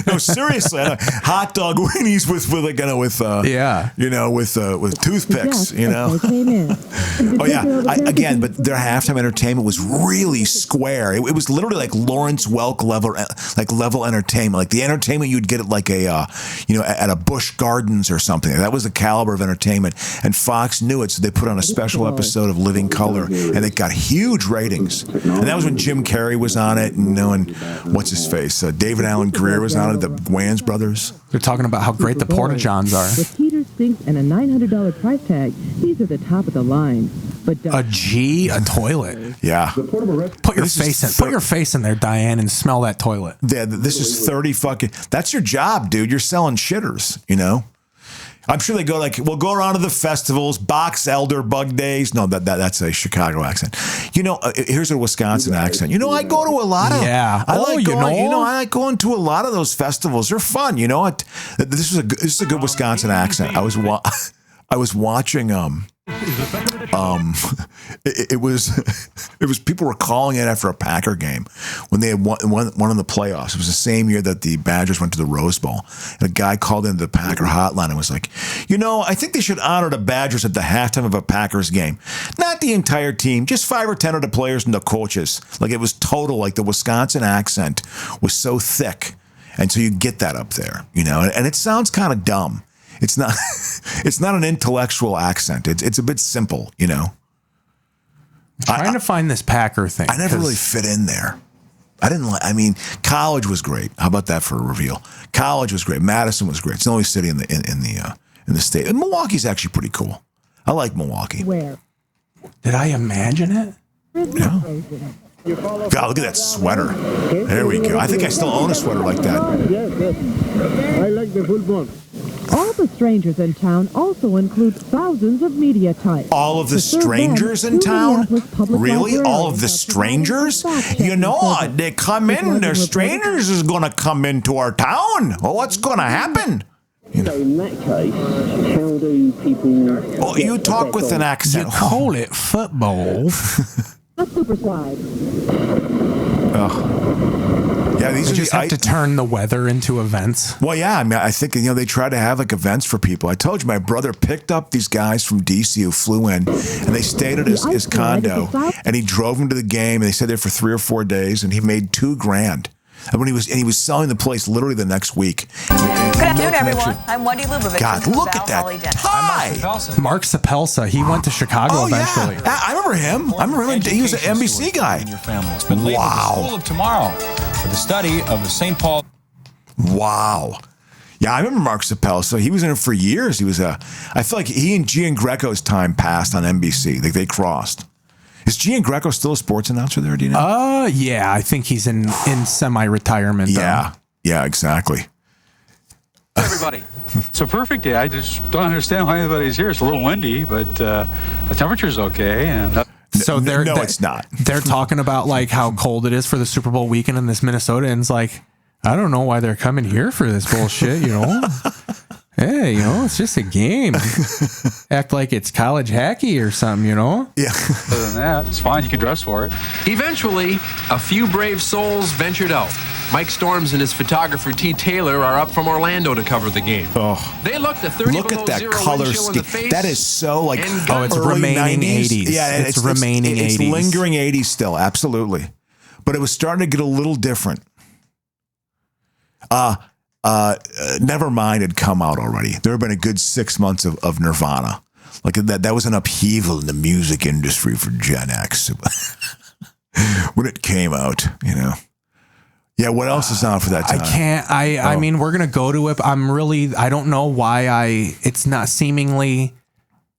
No, seriously, hot dog weenies with toothpicks. You know. But their halftime entertainment was really square. It was literally like Lawrence Welk level entertainment, like the entertainment you'd get at like at a Busch Gardens or something. That was the caliber of entertainment, and Fox knew it, so they put on a special episode of Living Color, and it got huge ratings. And that was when Jim Carrey was on it, and what's his face, David Alan Grier was on it, the Wayans brothers.
They're talking about how great the Porta-Johns are.
With heaters, sinks, and a $900 price tag, these are the top of the line. But
a toilet.
Yeah.
Put your face in there, Diane, and smell that toilet.
Yeah, this is 30 fucking. That's your job, dude. You're selling shitters, you know. I'm sure they go like, we'll go around to the festivals, Box Elder, Bug Days. No, that's a Chicago accent. You know, here's a Wisconsin accent. You know, I go to a lot of.
Yeah.
I like going to a lot of those festivals. They're fun. You know what? This is a good Wisconsin accent. I was watching. It was people were calling it after a Packer game when they had won in the playoffs. It was the same year that the Badgers went to the Rose Bowl, and a guy called into the Packer hotline and was like, I think they should honor the Badgers at the halftime of a Packers game, not the entire team, just 5 or 10 of the players and the coaches. Like it was total. Like the Wisconsin accent was so thick, and so you get that up there, and it sounds kind of dumb. It's not. It's not an intellectual accent. It's a bit simple, I'm
trying to find this Packer thing.
I never really fit in there. College was great. How about that for a reveal? College was great. Madison was great. It's the only city in the state. And Milwaukee's actually pretty cool. I like Milwaukee.
Where?
Did I imagine it?
Yeah. God, look at that sweater. There we go. I think I still own a sweater like that.
Yes. I like the football.
All the strangers in town also include thousands of media types.
All of the strangers in town? Really? All of the strangers? You know, they come in. The strangers is going to come into our town. Well, what's going to happen?
So in that case, how do people...
Oh, you talk with an accent.
You call it football.
A super slide.
Yeah, these
you
are
just have to turn the weather into events.
Well, yeah, I mean, I think, they try to have like events for people. I told you, my brother picked up these guys from DC who flew in, and they stayed at his condo, and he drove them to the game, and they stayed there for 3 or 4 days, and he made $2,000. And when he was selling the place literally the next week.
Good afternoon, everyone. I'm Wendy Lubavitch.
God, look at that tie.
Mark Sapelsa, he went to Chicago eventually.
Yeah. I remember him. I remember him. He was an NBC guy.
Your family. It's been labeled the School of Tomorrow for the study of the St. Paul.
Wow. Yeah, I remember Mark Sapelsa. He was in it for years. He was I feel like he and Gian Greco's time passed on NBC. Like they crossed. Is Gian Greco still a sports announcer there, do you know?
Yeah, I think he's in semi-retirement.
Yeah, exactly.
Everybody. It's a perfect day. I just don't understand why anybody's here. It's a little windy, but the temperature's okay. And
so
it's not.
They're talking about like how cold it is for the Super Bowl weekend in this Minnesota, and it's like, I don't know why they're coming here for this bullshit, Hey, it's just a game. Act like it's college hacky or something,
Yeah.
Other than that, it's fine. You can dress for it.
Eventually, a few brave souls ventured out. Mike Storms and his photographer T. Taylor are up from Orlando to cover the game. They looked a 30
Look at that color scheme. That is so like
it's
early
remaining
90s.
80s.
Yeah,
it's remaining 80s.
It's lingering 80s still, absolutely. But it was starting to get a little different. Nevermind had come out already. There had been a good 6 months of Nirvana. Like that was an upheaval in the music industry for Gen X when it came out, Yeah, what else is on for that time?
I mean, we're going to go to it. I don't know why it's not seemingly.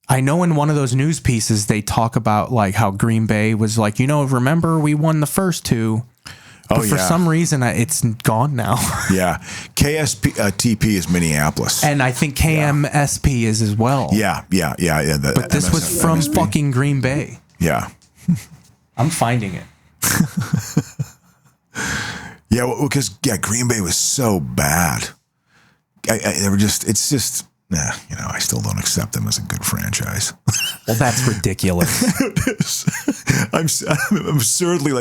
I know in one of those news pieces, they talk about like how Green Bay was like, remember we won the first two. But for some reason, it's gone now.
Yeah. KSTP is Minneapolis.
And I think KMSP is as well.
Yeah.
But this was from fucking Green Bay.
Yeah.
I'm finding it.
Yeah, well, because Green Bay was so bad. I still don't accept them as a good franchise.
Well, that's ridiculous.
I'm absurdly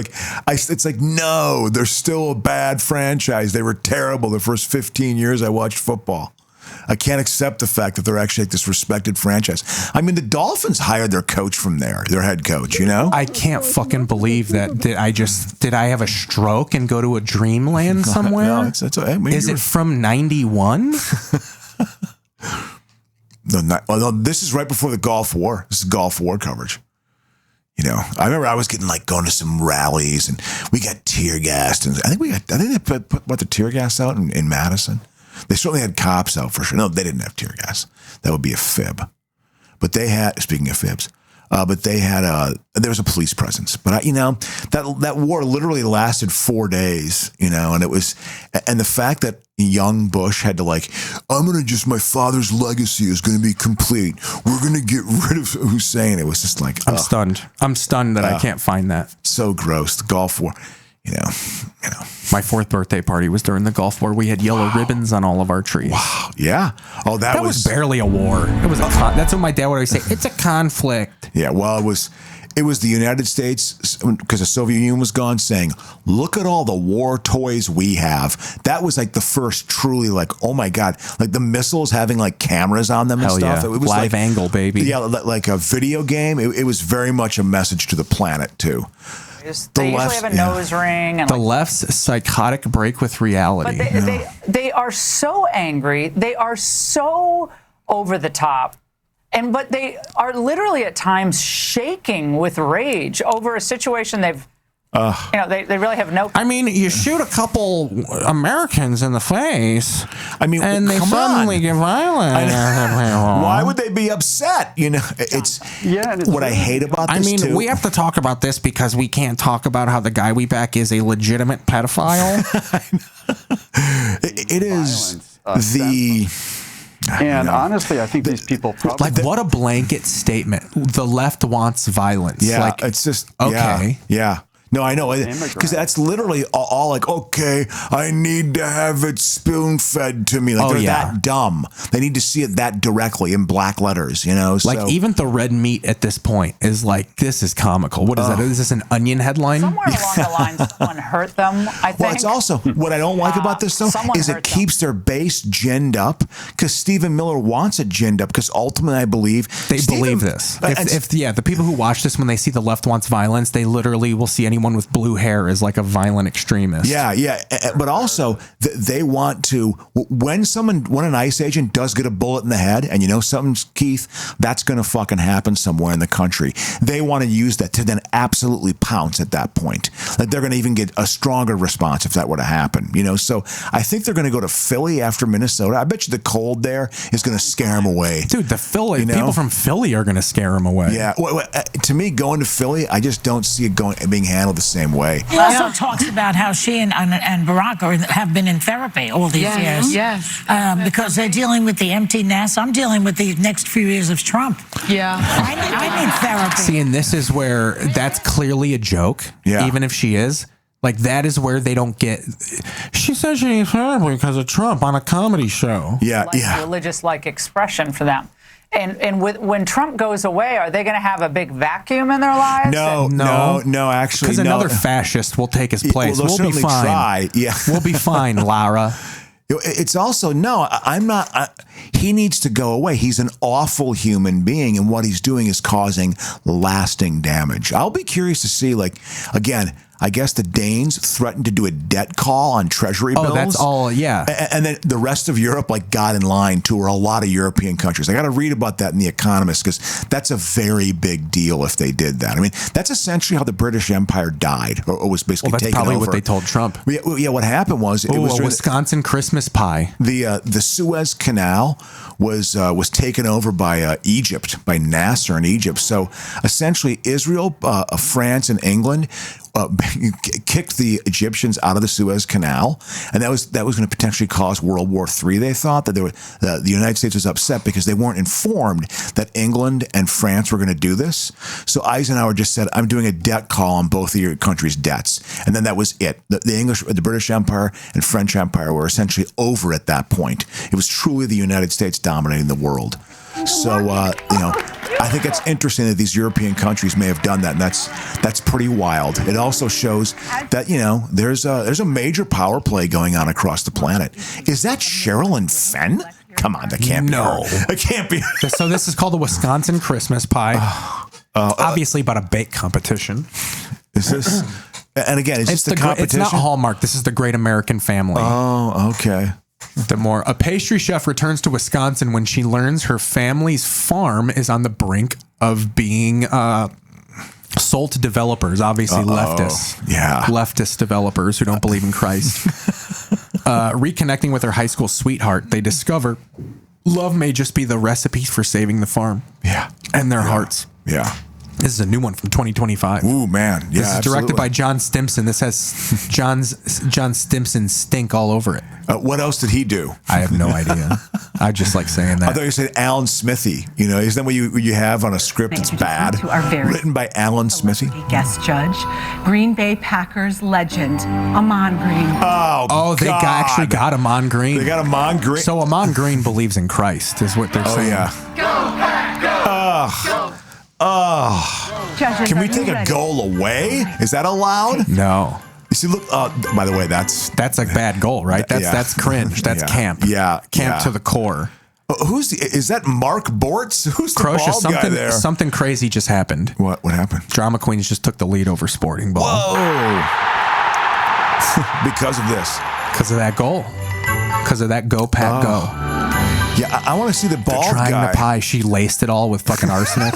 it's like, no, they're still a bad franchise. They were terrible the first 15 years I watched football. I can't accept the fact that they're actually this respected franchise. I mean, the Dolphins hired their coach from there, their head coach,
I can't fucking believe that. Did I have a stroke and go to a dreamland somewhere?
No,
is it from 91?
No, this is right before the Gulf War. This is Gulf War coverage. I remember I was getting going to some rallies and we got tear gassed, and I think they put the tear gas out in Madison. They certainly had cops out for sure. No, they didn't have tear gas. That would be a fib. But they had, speaking of fibs, there was a police presence. But that war literally lasted 4 days, and it was, and the fact that young Bush had to my father's legacy is going to be complete. We're going to get rid of Hussein. It was just like,
I'm stunned. I'm stunned that I can't find that.
So gross. The Gulf War,
My 4th birthday party was during the Gulf War. We had yellow ribbons on all of our trees.
Wow. Yeah. Oh, that
was barely a war. It was that's what my dad would always say. It's a conflict.
Yeah. Well, it was the United States, because the Soviet Union was gone, saying, look at all the war toys we have. That was the first truly oh my God, the missiles having cameras on them and
Hell
stuff.
Yeah.
It was
live angle, baby.
Yeah. Like a video game. It was very much a message to the planet too.
They usually have a nose ring. And
the left's psychotic break with reality.
But they are so angry. They are so over the top. But they are literally at times shaking with rage over a situation they've They really have no.
I mean, you shoot a couple Americans in the face.
I mean,
and they suddenly get violent.
Why would they be upset? It's what I hate about this.
I mean, we have to talk about this because we can't talk about how the guy we back is a legitimate pedophile.
It is the.
And honestly, I think these people probably
what a blanket statement. The left wants violence.
Yeah, it's just
okay.
Yeah. No, I know, because that's literally all like, okay, I need to have it spoon-fed to me. Like, they're that dumb. They need to see it that directly in black letters,
Like, even the red meat at this point is like, this is comical. What is that? Is this an Onion headline?
Somewhere along the line, someone hurt them, I think.
Well, it's also, what I don't like about this, though, is it keeps their base ginned up, because Stephen Miller wants it ginned up, because ultimately, I believe...
They believe this. If the people who watch this, when they see the left wants violence, they literally will see anyone with blue hair as like a violent extremist.
Yeah. But also, they want to, when an ICE agent does get a bullet in the head, and something, Keith, that's going to fucking happen somewhere in the country. They want to use that to then absolutely pounce at that point. Like, they're going to even get a stronger response if that were to happen. So I think they're going to go to Philly after Minnesota. I bet you the cold there is going to scare them away.
Dude, people from Philly are going to scare them away.
Yeah. To me, going to Philly, I just don't see it being handled the same way.
He also talks about how she and Barack have been in therapy all these years.
Yes.
Because they're dealing with the empty nest. I'm dealing with the next few years of Trump.
Yeah.
I need therapy.
See, and this is where that's clearly a joke, even if she is. Like, that is where they don't get... She says she needs therapy because of Trump on a comedy show.
Religious-like expression for them. And when Trump goes away, are they going to have a big vacuum in their lives?
No, actually,
because another fascist will take his place.
We'll be fine. Try. Yeah,
we'll be fine, Lara.
It's also I'm not. He needs to go away. He's an awful human being, and what he's doing is causing lasting damage. I'll be curious to see. Like, again, I guess the Danes threatened to do a debt call on treasury bills.
Oh, that's all, yeah.
And then the rest of Europe got in line too, or a lot of European countries. I got to read about that in The Economist, because that's a very big deal if they did that. I mean, that's essentially how the British Empire died, or was basically taken over.
That's probably what they told Trump.
Yeah, what happened was... it was
a Wisconsin Christmas pie.
The Suez Canal was taken over by Egypt, by Nasser in Egypt. So essentially Israel, France, and England kicked the Egyptians out of the Suez Canal, and that was going to potentially cause World War III. They thought that the United States was upset because they weren't informed that England and France were going to do this. So Eisenhower just said, "I'm doing a debt call on both of your countries' debts," and then that was it. The British Empire and French Empire were essentially over at that point. It was truly the United States dominating the world. So I think it's interesting that these European countries may have done that, and that's pretty wild. It also shows that there's a major power play going on across the planet. Is that Sherilyn Fenn? Come on, that can't be her. It can't be.
So this is called the Wisconsin Christmas pie. Obviously, about a bake competition.
Is this? And again, is this the competition?
It's not Hallmark. This is the Great American Family.
Oh, okay.
A pastry chef returns to Wisconsin when she learns her family's farm is on the brink of being sold to developers, obviously leftists.
Yeah.
Leftist developers who don't believe in Christ. Reconnecting with her high school sweetheart, they discover love may just be the recipe for saving the farm.
Yeah.
And their hearts.
Yeah.
This is a new one from 2025.
Ooh, man. Yeah,
this is directed by John Stimson. This has John Stimson stink all over it.
What else did he do?
I have no idea. I just like saying that.
I thought you said Alan Smithy. Isn't that what you have on a script that's bad? Written by Alan Smithy?
Guest judge, Green Bay Packers legend, Ahman Green.
Oh,
they actually got Ahman Green.
They got Ahman Green.
So Ahman Green believes in Christ, is what they're saying.
Oh, yeah. Go, Pack, go! Can we take a goal away? Is that allowed?
No.
You see, look. By the way, that's
a bad goal, right? That's cringe. That's camp.
Yeah,
camp to the core.
Is that Mark Bortz? Who's the bald guy there?
Something crazy just happened.
What happened?
Drama Queens just took the lead over Sporting Ball.
Whoa! Because of this.
Because of that goal. Because of that go Pack go.
Yeah, I want to see the bald
They're trying
guy.
the pie. She laced it all with fucking arsenic.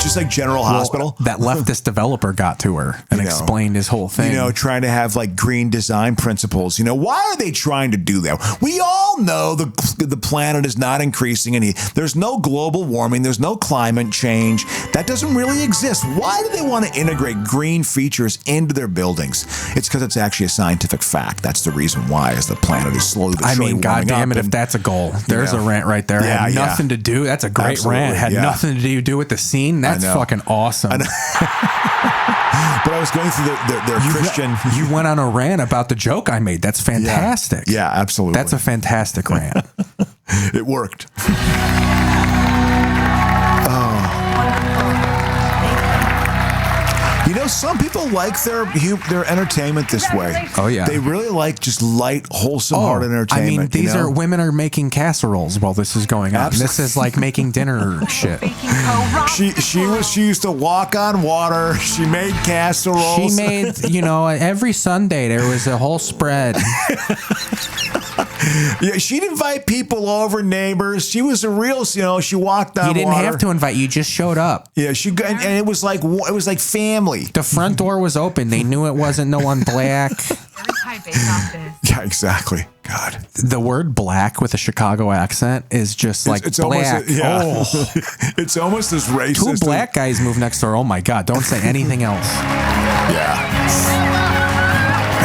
Just just like General Hospital.
That leftist developer got to her and explained his whole thing.
Trying to have like green design principles. Why are they trying to do that? We all know the planet is not increasing any. There's no global warming. There's no climate change. That doesn't really exist. Why do they want to integrate green features into their buildings? It's because it's actually a scientific fact. That's the reason why, is the planet is slowly but surely warming
God damn
up.
it, if that's a goal. There's a rant right there.
Yeah,
Had nothing to do. That's a great rant. Had nothing to do with the scene. That's fucking awesome.
But I was going through their Christian.
You went on a rant about the joke I made. That's fantastic.
Yeah, absolutely.
That's a fantastic rant.
It worked. Some people like their entertainment this way.
Oh, yeah.
They really like just light, wholesome-hearted entertainment.
These are women are making casseroles while this is going on. This is like making dinner shit.
She used to walk on water. She made casseroles.
She made, every Sunday there was a whole spread.
Yeah, she'd invite people over, neighbors. She was a real, she walked on water.
You didn't have to invite. You just showed up.
Yeah, and it was like family.
The front door was open. They knew it wasn't no one black.
Yeah, exactly. God.
The word black with a Chicago accent is just like
it's
black.
Almost, It's almost as racist.
2 black guys move next door. Oh my God. Don't say anything else.
Yeah.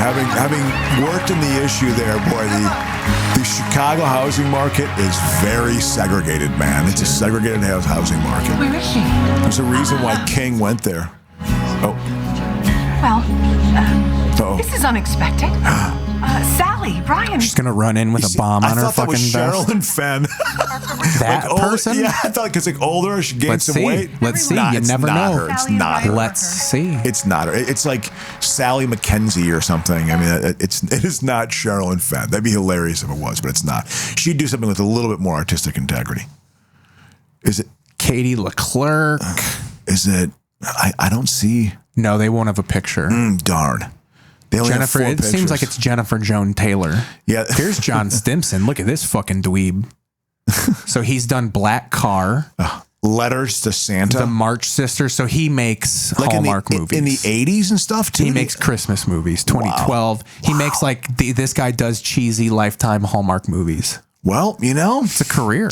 Having worked in the issue there, boy, the Chicago housing market is very segregated, man. It's a segregated housing market.
Where is she?
There's a reason why King went there.
Well, this is unexpected. Sally, Brian.
She's going to run in with a bomb on her fucking vest.
I thought that was Cheryl and Fenn.
That person?
Yeah, I thought because older, she gained some weight.
Let's see. You never know.
Her. It's not her.
Let's see.
It's not her. It's like Sally McKenzie or something. I mean, it is not Cheryl and Fenn. That'd be hilarious if it was, but it's not. She'd do something with a little bit more artistic integrity. Is it
Katie Leclerc?
Is it? I don't see.
No, they won't have a picture.
Darn. They only
Jennifer.
have 4
it
pictures.
seems like it's Jennifer Joan Taylor.
Yeah.
Here's John Stimson. Look at this fucking dweeb. So he's done Black Car.
Letters to Santa.
The March Sisters. So he makes Hallmark movies.
In the 80s and stuff, too?
He makes Christmas movies. 2012. Wow. He makes this guy does cheesy Lifetime Hallmark movies.
Well,
it's a career.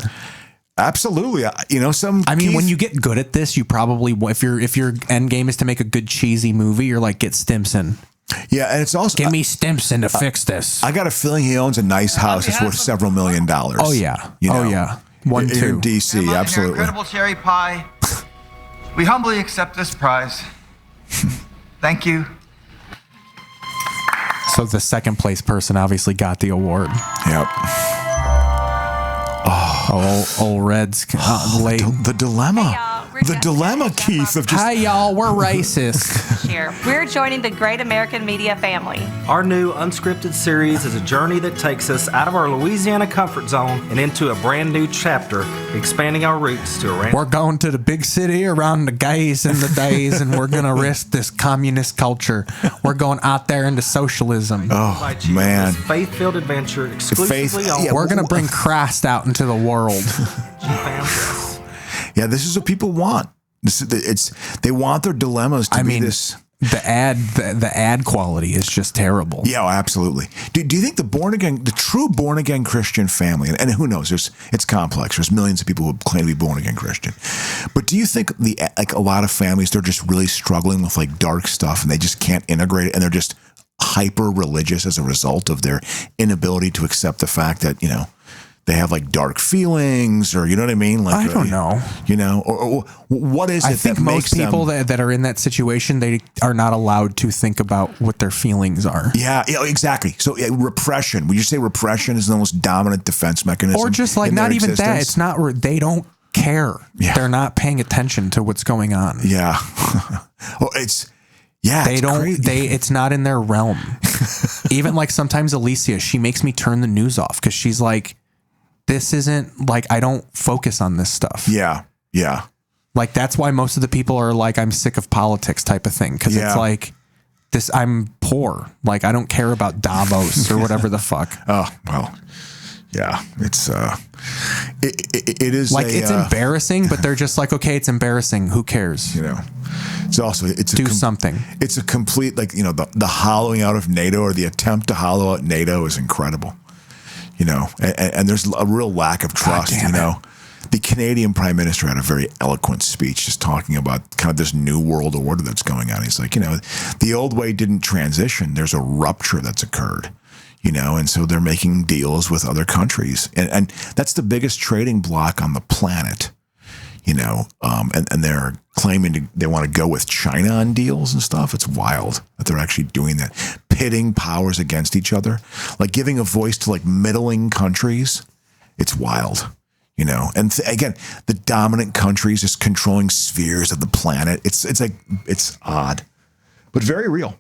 Absolutely.
When you get good at this, you probably, if your end game is to make a good cheesy movie, you're like, get Stimson.
Yeah, and it's also...
Give me Stimson to fix this.
I got a feeling he owns a nice house that's worth several $1 million.
Oh, yeah. Oh, yeah. 1, 2.
In D.C., absolutely.
Incredible cherry pie. We humbly accept this prize. Thank you.
So the second place person obviously got the award.
Yep.
Old Red's late.
The dilemma. The dilemma, Keith, of just...
Hi, y'all. We're racist.
We're joining the great American media family.
Our new unscripted series is a journey that takes us out of our Louisiana comfort zone and into a brand new chapter, expanding our roots to around...
We're going to the big city around the gays and the days, and we're going to risk this communist culture. We're going out there into socialism.
Oh, man.
Faith-filled adventure exclusively on...
We're going to bring Christ out into the world.
Yeah, this is what people want. They want their dilemmas to be this.
The ad quality is just terrible.
Yeah, absolutely. Do you think the true born again Christian family, and who knows, it's complex. There's millions of people who claim to be born again Christian, but do you think a lot of families, they're just really struggling with like dark stuff and they just can't integrate it, and they're just hyper religious as a result of their inability to accept the fact that they have like dark feelings, or you know what I mean? Like,
I don't know.
Or what is it?
I think most people that are in that situation, they are not allowed to think about what their feelings are.
Yeah, exactly. So repression. Would you say repression is the most dominant defense mechanism?
Or just like not even that. It's not. They don't care. Yeah. They're not paying attention to what's going on.
Yeah.
They don't. Crazy. It's not in their realm. Even like sometimes Alicia, she makes me turn the news off because she's like, this isn't like, I don't focus on this stuff.
Yeah. Yeah.
Like, that's why most of the people are like, I'm sick of politics type of thing. Cause it's like this, I'm poor. Like, I don't care about Davos or whatever the fuck.
Oh, well, Yeah, it's it is
like it's embarrassing, but they're just like, okay, it's embarrassing. Who cares?
You know, it's also
something.
It's a complete the hollowing out of NATO, or the attempt to hollow out NATO is incredible. You know, and there's a real lack of trust. You know, the Canadian Prime Minister had a very eloquent speech just talking about kind of this new world order that's going on. He's like, you know, the old way didn't transition. There's a rupture that's occurred. You know, and so they're making deals with other countries. And that's the biggest trading bloc on the planet, you know, and they're claiming they want to go with China on deals and stuff. It's wild that they're actually doing that, pitting powers against each other, like giving a voice to like middling countries. It's wild, you know. And again, the dominant countries just controlling spheres of the planet. It's odd, but very real.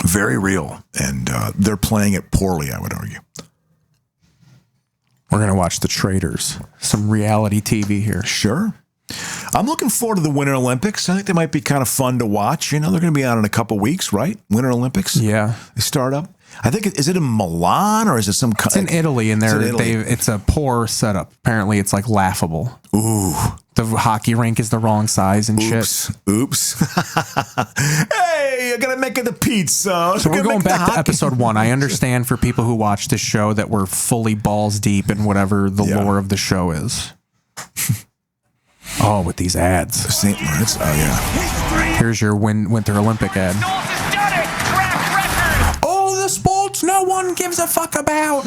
Very real, and they're playing it poorly, I would argue.
We're going to watch The Traitors, some reality TV here.
Sure. I'm looking forward to the Winter Olympics. I think they might be kind of fun to watch. You know, they're going to be on in a couple weeks, right? Winter Olympics?
Yeah.
They start up. I think, is it in Milan or is it some...
It's in Italy, and it's a poor setup. Apparently, it's like laughable.
Ooh.
The hockey rink is the wrong size and shit.
Oops. Hey, I gotta make it the pizza.
So we're going back to episode 1. I understand for people who watch this show that we're fully balls deep in whatever the lore of the show is. Oh, with these ads.
St. Moritz. Oh, yeah.
Here's your Winter Olympic ad. Oh, the sports no one gives a fuck about.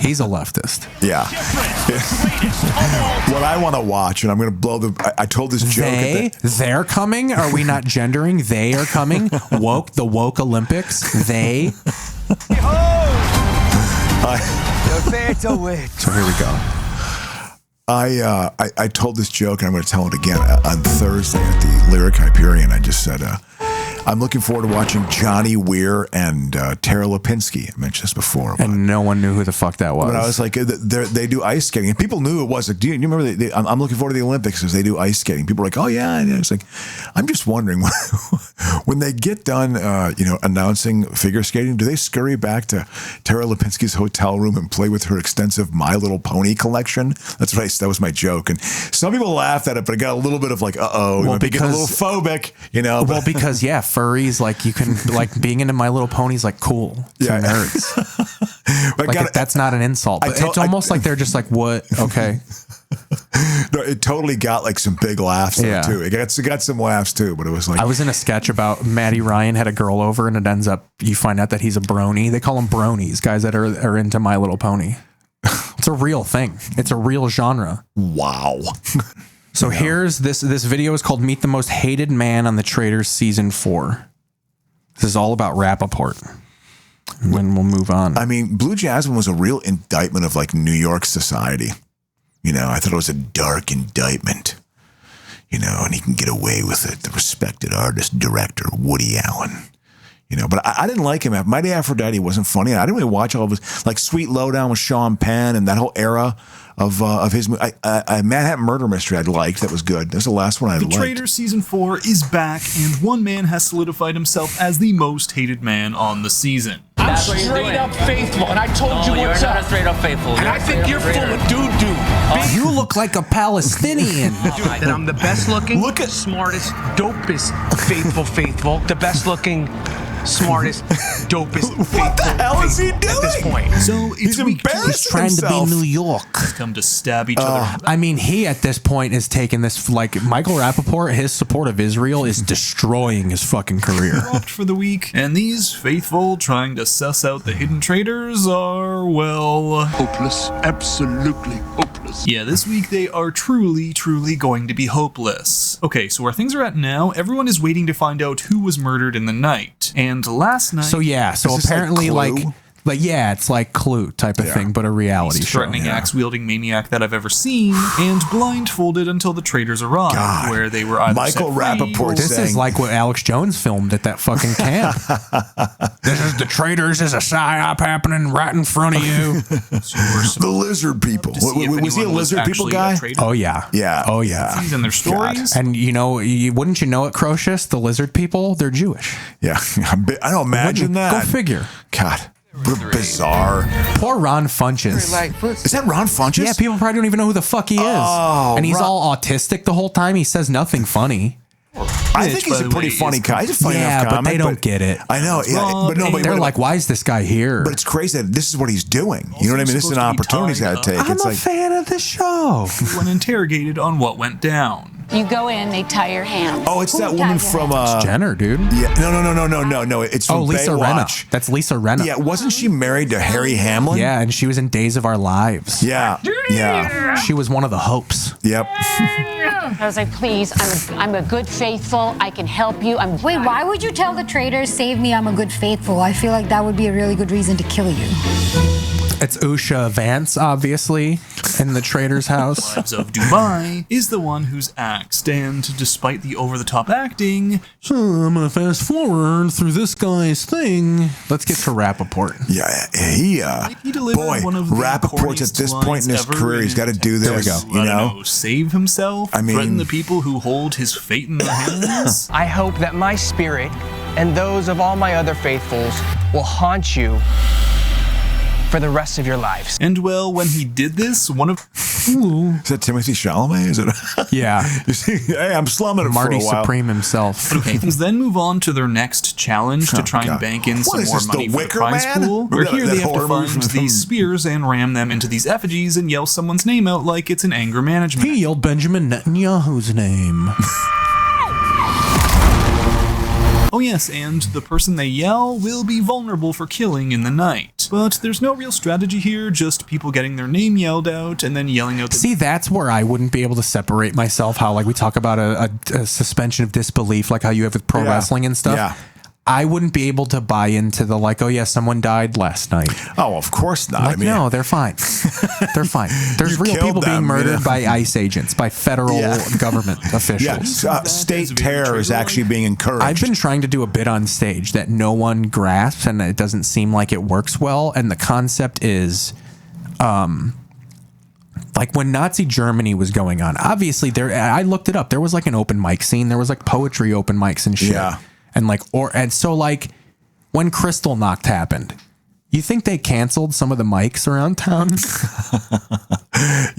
He's a leftist.
Yeah. What I want to watch, and I'm going to blow I told this joke.
They're coming? Are we not gendering? They are coming? The woke Olympics? They?
So here we go. I told this joke, and I'm going to tell it again on Thursday at the Lyric Hyperion. I just said, I'm looking forward to watching Johnny Weir and Tara Lipinski. I mentioned this before.
And no one knew who the fuck that was.
But I was like, they do ice skating. And people knew it was. Like, do you remember? I'm looking forward to the Olympics because they do ice skating. People were like, oh, yeah. And it's like, I'm just wondering, when they get done, announcing figure skating, do they scurry back to Tara Lipinski's hotel room and play with her extensive My Little Pony collection? That was my joke. And some people laughed at it, but I got a little bit of like,
well,
because a little phobic, you know.
Well, because, yeah, furries, like you can, like being into My Little Pony's like cool to nerds. Like that's not an insult, but it's almost like they're just like, what? Okay.
No, it totally got like some big laughs too. It got some laughs too, but it was like,
I was in a sketch about Maddie Ryan had a girl over, and it ends up you find out that he's a brony. They call them bronies, guys that are into My Little Pony. It's a real thing. It's a real genre.
Wow.
So here's this video is called Meet the Most Hated Man on the Traitors Season 4. This is all about Rappaport. And then we'll move on.
I mean, Blue Jasmine was a real indictment of like New York society. You know, I thought it was a dark indictment. You know, and he can get away with it. The respected artist, director, Woody Allen. You know, but I didn't like him. Mighty Aphrodite wasn't funny. I didn't really watch all of his, like Sweet Lowdown with Sean Penn and that whole era of his. Manhattan Murder Mystery I liked. That was good. That was the last one I liked.
The Traitors Season 4 is back, and one man has solidified himself as the most hated man on the season.
I'm straight up faithful, and I told you what's up.
Straight up faithful.
And I think you're full of doo-doo.
You look like a Palestinian.
That I'm the best looking, smartest, dopest, faithful, the best looking, smartest, dopest,
what the hell is he doing
at this point?
So
he's embarrassing
He's trying
himself.
to be New York.
Come to stab each other.
I mean, he at this point is taking this like Michael Rappaport. His support of Israel is destroying his fucking career.
Dropped for the week, and these faithful trying to suss out the hidden traitors are, well,
hopeless. Absolutely hopeless.
Yeah, this week they are truly going to be hopeless. Okay, so where things are at now, everyone is waiting to find out who was murdered in the night. And last night...
So apparently like yeah, it's like Clue type of thing, but a reality show.
Threatening axe-wielding maniac that I've ever seen, and blindfolded until the traitors arrived, where they were either
Michael Rappaport.
This is like what Alex Jones filmed at that fucking camp. This is the traitors. There's a psyop happening right in front of you.
The lizard people. Was he a lizard people guy?
Oh yeah.
Yeah.
Oh yeah.
And their stories.
And wouldn't you know it, Crocious? The lizard people, they're Jewish.
Yeah. I don't imagine that.
Go figure.
God. Bizarre.
Poor Ron Funches.
Is that Ron Funches?
Yeah, people probably don't even know who the fuck he is. And he's all autistic the whole time. He says nothing funny.
I think he's a pretty funny guy. He's a funny enough comic.
But they don't get it.
I know.
They're like, why is this guy here?
But it's crazy that this is what he's doing. You know what I mean? This is an opportunity he's got to take.
I'm a fan of the show.
When interrogated on what went down.
You go in, they tie your hands.
Oh, it's that woman from
It's Jenner, dude.
Yeah, no. It's from
Lisa
Baywatch.
Rinna. That's Lisa Rinna.
Yeah, wasn't she married to Harry Hamlin?
Yeah, and she was in Days of Our Lives.
Yeah.
She was one of the Hopes.
Yep.
I was like, please, I'm a good faithful. I can help you.
Wait, why would you tell the traitors, save me, I'm a good faithful? I feel like that would be a really good reason to kill you.
It's Usha Vance, obviously, in the trader's house.
Wives of Dubai is the one who's axed, and despite the over-the-top acting,
I'm gonna fast forward through this guy's thing. Let's get to Rappaport.
Yeah, he
delivered one of the
Rappaport's at this point in his career, he's got to do this.
There we go.
You know,
save himself. Threaten the people who hold his fate in their hands.
I hope that my spirit and those of all my other faithfuls will haunt you for the rest of your lives.
And well, when he did this, one of...
Is that Timothy Chalamet? Is it?
Yeah.
Hey, I'm slumming it
Marty
for a while.
Supreme himself.
Okay, then move on to their next challenge to try and bank in some more money for the prize pool. Where here they have to find these spears and ram them into these effigies and yell someone's name out like it's an anger management.
He yelled Benjamin Netanyahu's name.
Oh yes, and the person they yell will be vulnerable for killing in the night. But there's no real strategy here, just people getting their name yelled out and then yelling out the...
See, that's where I wouldn't be able to separate myself, how like we talk about a suspension of disbelief, like how you have with pro wrestling and stuff.
Yeah.
I wouldn't be able to buy into the like, oh yeah, someone died last night.
Oh, of course not.
Like, no, they're fine. They're fine. There's real people being murdered by ICE agents, by federal government officials.
Yeah, state terror is actually being encouraged.
I've been trying to do a bit on stage that no one grasps, and it doesn't seem like it works well. And the concept is, like when Nazi Germany was going on, obviously I looked it up. There was like an open mic scene. There was like poetry open mics and shit.
Yeah.
And so like when Kristallnacht happened, you think they canceled some of the mics around town?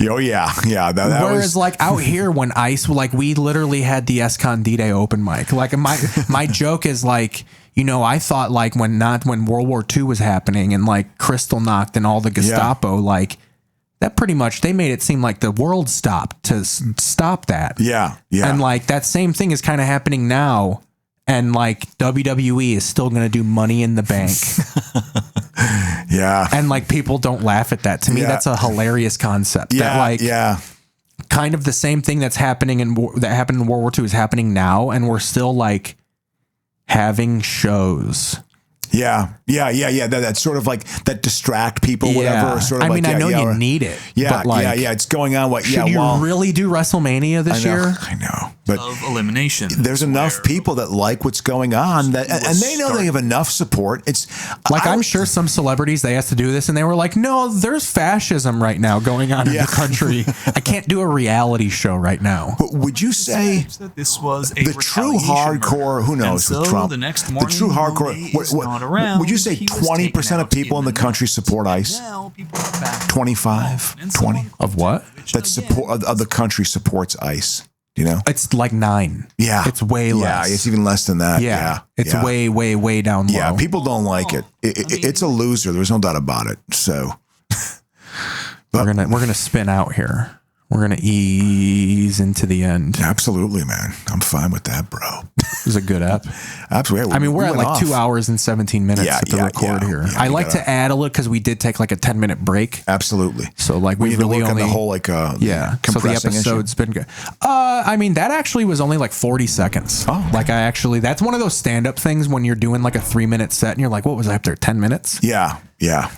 Oh yeah. That
Whereas like out here when ICE, like we literally had the Escondite open mic. Like my joke is like, you know, I thought like when World War II was happening and like Kristallnacht and all the Gestapo, like that pretty much, they made it seem like the world stopped to stop that.
Yeah.
And like that same thing is kind of happening now. And like WWE is still going to do Money in the Bank.
Yeah.
And like people don't laugh at that. To me, that's a hilarious concept.
Yeah.
That like, kind of the same thing that's happening that happened in World War II is happening now. And we're still like having shows.
Yeah. That's sort of like that distract people, whatever. Sort of
I mean, I know you need it.
Yeah,
but like,
it's going on.
Should you really do WrestleMania this year?
I know. But
of elimination.
There's enough people that like what's going on that, and they know they have enough support. It's
like I'm sure some celebrities they asked to do this and they were like, no, there's fascism right now going on in the country. I can't do a reality show right now.
But would you say
that this was a
the true hardcore? Who knows with Trump?
The next morning,
the true hardcore. Would you say 20% of people in the country support ICE? 25, 20
of what?
That support of the country supports ICE. You know,
it's like 9.
Yeah,
it's way less.
Yeah, it's even less than that.
Yeah, it's way down low.
Yeah, people don't like it. It's a loser. There's no doubt about it. So,
we're gonna spin out here. We're gonna ease into the end.
Absolutely, man. I'm fine with that, bro.
It was a good ep.
Absolutely.
I mean, we're at like 2 hours and 17 minutes to record here. I like to add a little because we did take like a 10-minute break.
Absolutely.
So like we really only
the whole like
so the episode's been good. I mean that actually was only like 40 seconds.
Oh,
like that's one of those stand-up things when you're doing like a 3-minute set and you're like, what was I up there? 10 minutes?
Yeah.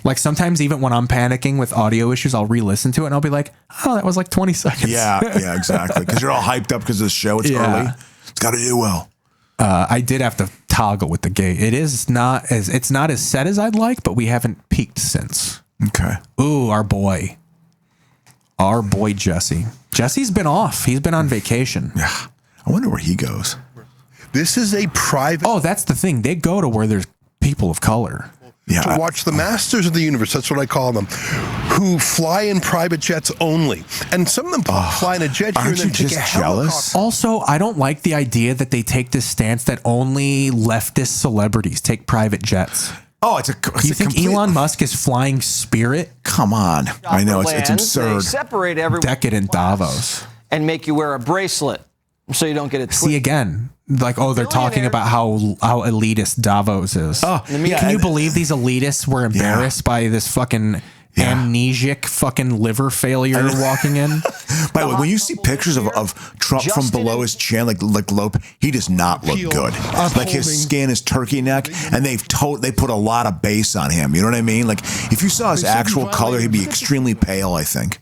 Like sometimes even when I'm panicking with audio issues, I'll re-listen to it and I'll be like, oh, that was like 20 seconds.
Yeah, exactly. Because you're all hyped up because of the show. It's early. It's got to do well.
I did have to toggle with the gate. It's not as set as I'd like, but we haven't peaked since.
Okay.
Ooh, our boy Jesse. Jesse's been off. He's been on vacation.
Yeah. I wonder where he goes.
This is a private.
Oh, that's the thing. They go to where there's people of color.
to watch the masters of the universe, that's what I call them, who fly in private jets only. And some of them fly in a jet here and then take a helicopter.
Also, I don't like the idea that they take this stance that only leftist celebrities take private jets.
Oh,
you think Elon Musk is flying Spirit?
Come on. I know, it's absurd.
They separate everyone
Decadent Davos.
and make you wear a bracelet so you don't get it twisted.
See, again, like, they're talking about how elitist Davos is. Can you believe these elitists were embarrassed by this fucking amnesic fucking liver failure walking in?
By the way, when you see pictures of Trump from below his chin, like low, he does not look good. Like his skin is turkey neck, and they put a lot of base on him. You know what I mean? Like if you saw his actual color, he'd be extremely pale, I think.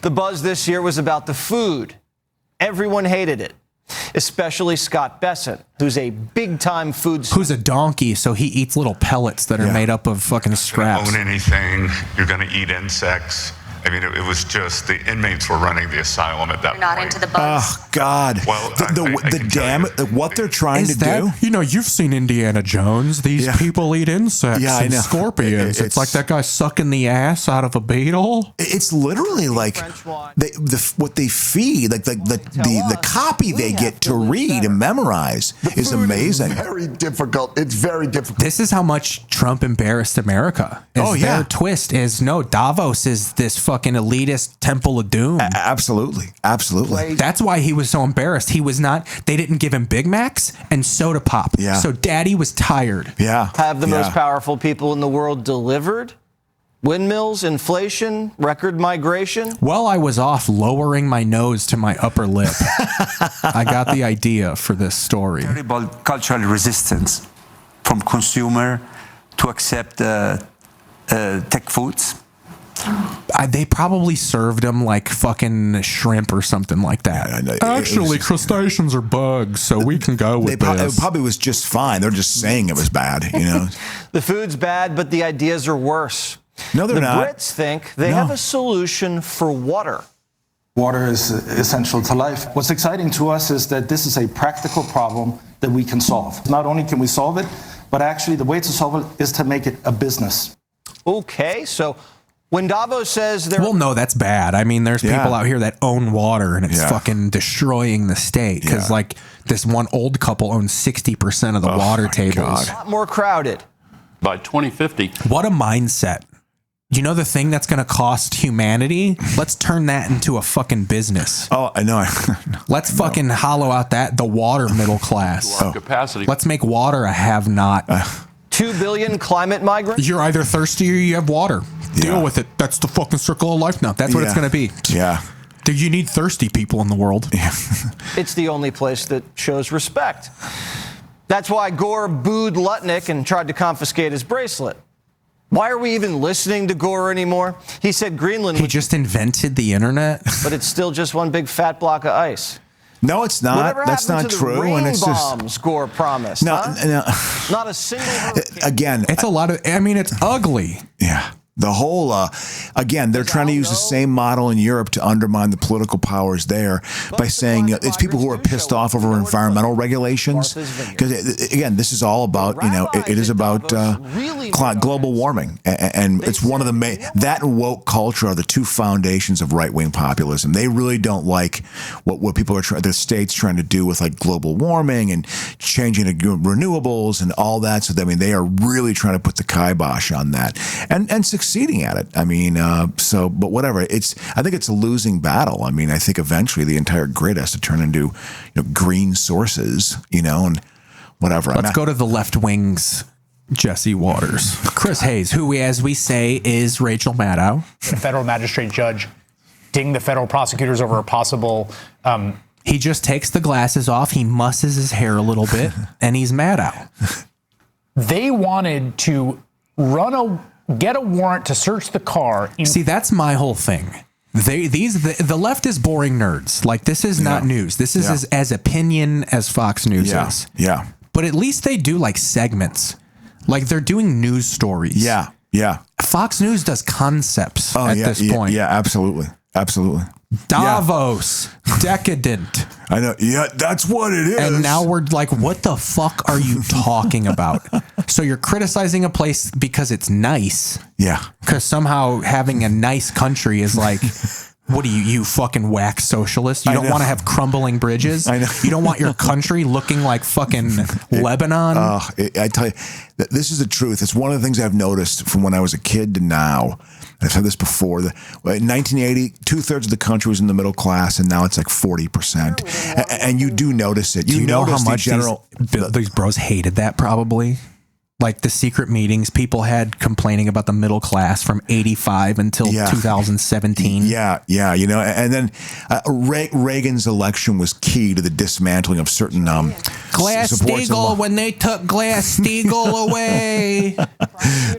The buzz this year was about the food. Everyone hated it, especially Scott Bessent, who's a big-time food...
Who's a donkey, so he eats little pellets that are made up of fucking scraps.
Own anything, you're going to eat insects. I mean, it was just the inmates were running the asylum at that point.
Not into the bugs.
Oh God!
Well,
what they're trying to do.
You know, you've seen Indiana Jones. These people eat insects and scorpions. It's like that guy sucking the ass out of a beetle.
It's literally like what they feed, like the copy they get to read and memorize is amazing.
Very difficult. It's very difficult.
This is how much Trump embarrassed America. Their twist is Davos is this fucking elitist temple of doom.
Absolutely.
That's why he was so embarrassed. They didn't give him Big Macs and soda pop.
Yeah.
So daddy was tired.
Yeah.
Have the most powerful people in the world delivered? Windmills, inflation, record migration?
Well, I was off lowering my nose to my upper lip. I got the idea for this story.
Terrible cultural resistance from consumer to accept tech foods.
They probably served them like fucking shrimp or something like that. Actually, crustaceans are bugs, so we can go with this.
It probably was just fine. They're just saying it was bad, you know?
The food's bad, but the ideas are worse.
No, they're not.
The Brits think they have a solution for water.
Water is essential to life. What's exciting to us is that this is a practical problem that we can solve. Not only can we solve it, but actually the way to solve it is to make it a business.
Okay, so when Davos says they're...
Well, no, that's bad. I mean, there's people out here that own water, and it's fucking destroying the state. Because, like, this one old couple owns 60% of the water tables.
A lot more crowded.
By 2050.
What a mindset. You know the thing that's going to cost humanity? Let's turn that into a fucking business.
Oh, I know.
Let's fucking hollow out the water middle class.
Capacity.
Let's make water a have-not.
2 billion climate migrants?
You're either thirsty or you have water. Deal with it. That's the fucking circle of life now. That's what it's going to be.
Yeah.
You need thirsty people in the world.
It's the only place that shows respect. That's why Gore booed Lutnick and tried to confiscate his bracelet. Why are we even listening to Gore anymore? He said Greenland...
He just invented the internet.
But it's still just one big fat block of ice.
No, it's not.
Whatever
That's not
to the
true.
rain
And it's
bombs Gore promised.
No,
Not a single hurricane.
Again,
it's a lot of... I mean, it's ugly.
Yeah. The whole, again, they're trying to use the same model in Europe to undermine the political powers there by saying it's people who are pissed off over environmental regulations. Because, again, this is all about, it is about global warming. And it's one of the main, that and woke culture are the two foundations of right-wing populism. They really don't like what people are the states trying to do with like global warming and changing renewables and all that. So, I mean, they are really trying to put the kibosh on that and succeeding at it. I mean, but whatever. I think it's a losing battle. I mean, I think eventually the entire grid has to turn into green sources, and whatever.
Let's go to the left wing's Jesse Waters. Chris Hayes, who, as we say, is Rachel Maddow.
A federal magistrate judge dinged the federal prosecutors over a possible...
He just takes the glasses off, he musses his hair a little bit, and he's Maddow.
They wanted to get a warrant to search the car.
See, that's my whole thing. The left is boring nerds. Like, this is not news. This is as opinion as Fox News is.
Yeah.
But at least they do like segments. Like, they're doing news stories.
Yeah.
Fox News does concepts at this point.
Yeah, absolutely. Absolutely.
Davos, decadent.
I know. Yeah, that's what it is.
And now we're like, what the fuck are you talking about? So you're criticizing a place because it's nice.
Yeah.
Because somehow having a nice country is like, what are you fucking whack socialist? You don't want to have crumbling bridges?
I know.
You don't want your country looking like fucking Lebanon?
I tell you, this is the truth. It's one of the things I've noticed from when I was a kid to now. I've said this before. In 1980, 2/3 of the country was in the middle class, and now it's like 40%. And you do notice it.
You know how much these bros hated that probably? Like the secret meetings people had complaining about the middle class from 85 until 2017.
Yeah. You know, and then Reagan's election was key to the dismantling of certain
Glass-Steagall, when they took Glass-Steagall away.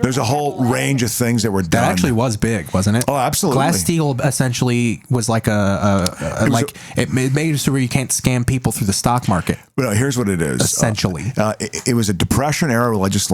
There's a whole range of things that were done.
That actually was big, wasn't it?
Oh, absolutely.
Glass-Steagall essentially was like it made it so where you can't scam people through the stock market.
Well, here's what it is.
Essentially.
It was a Depression-era legislation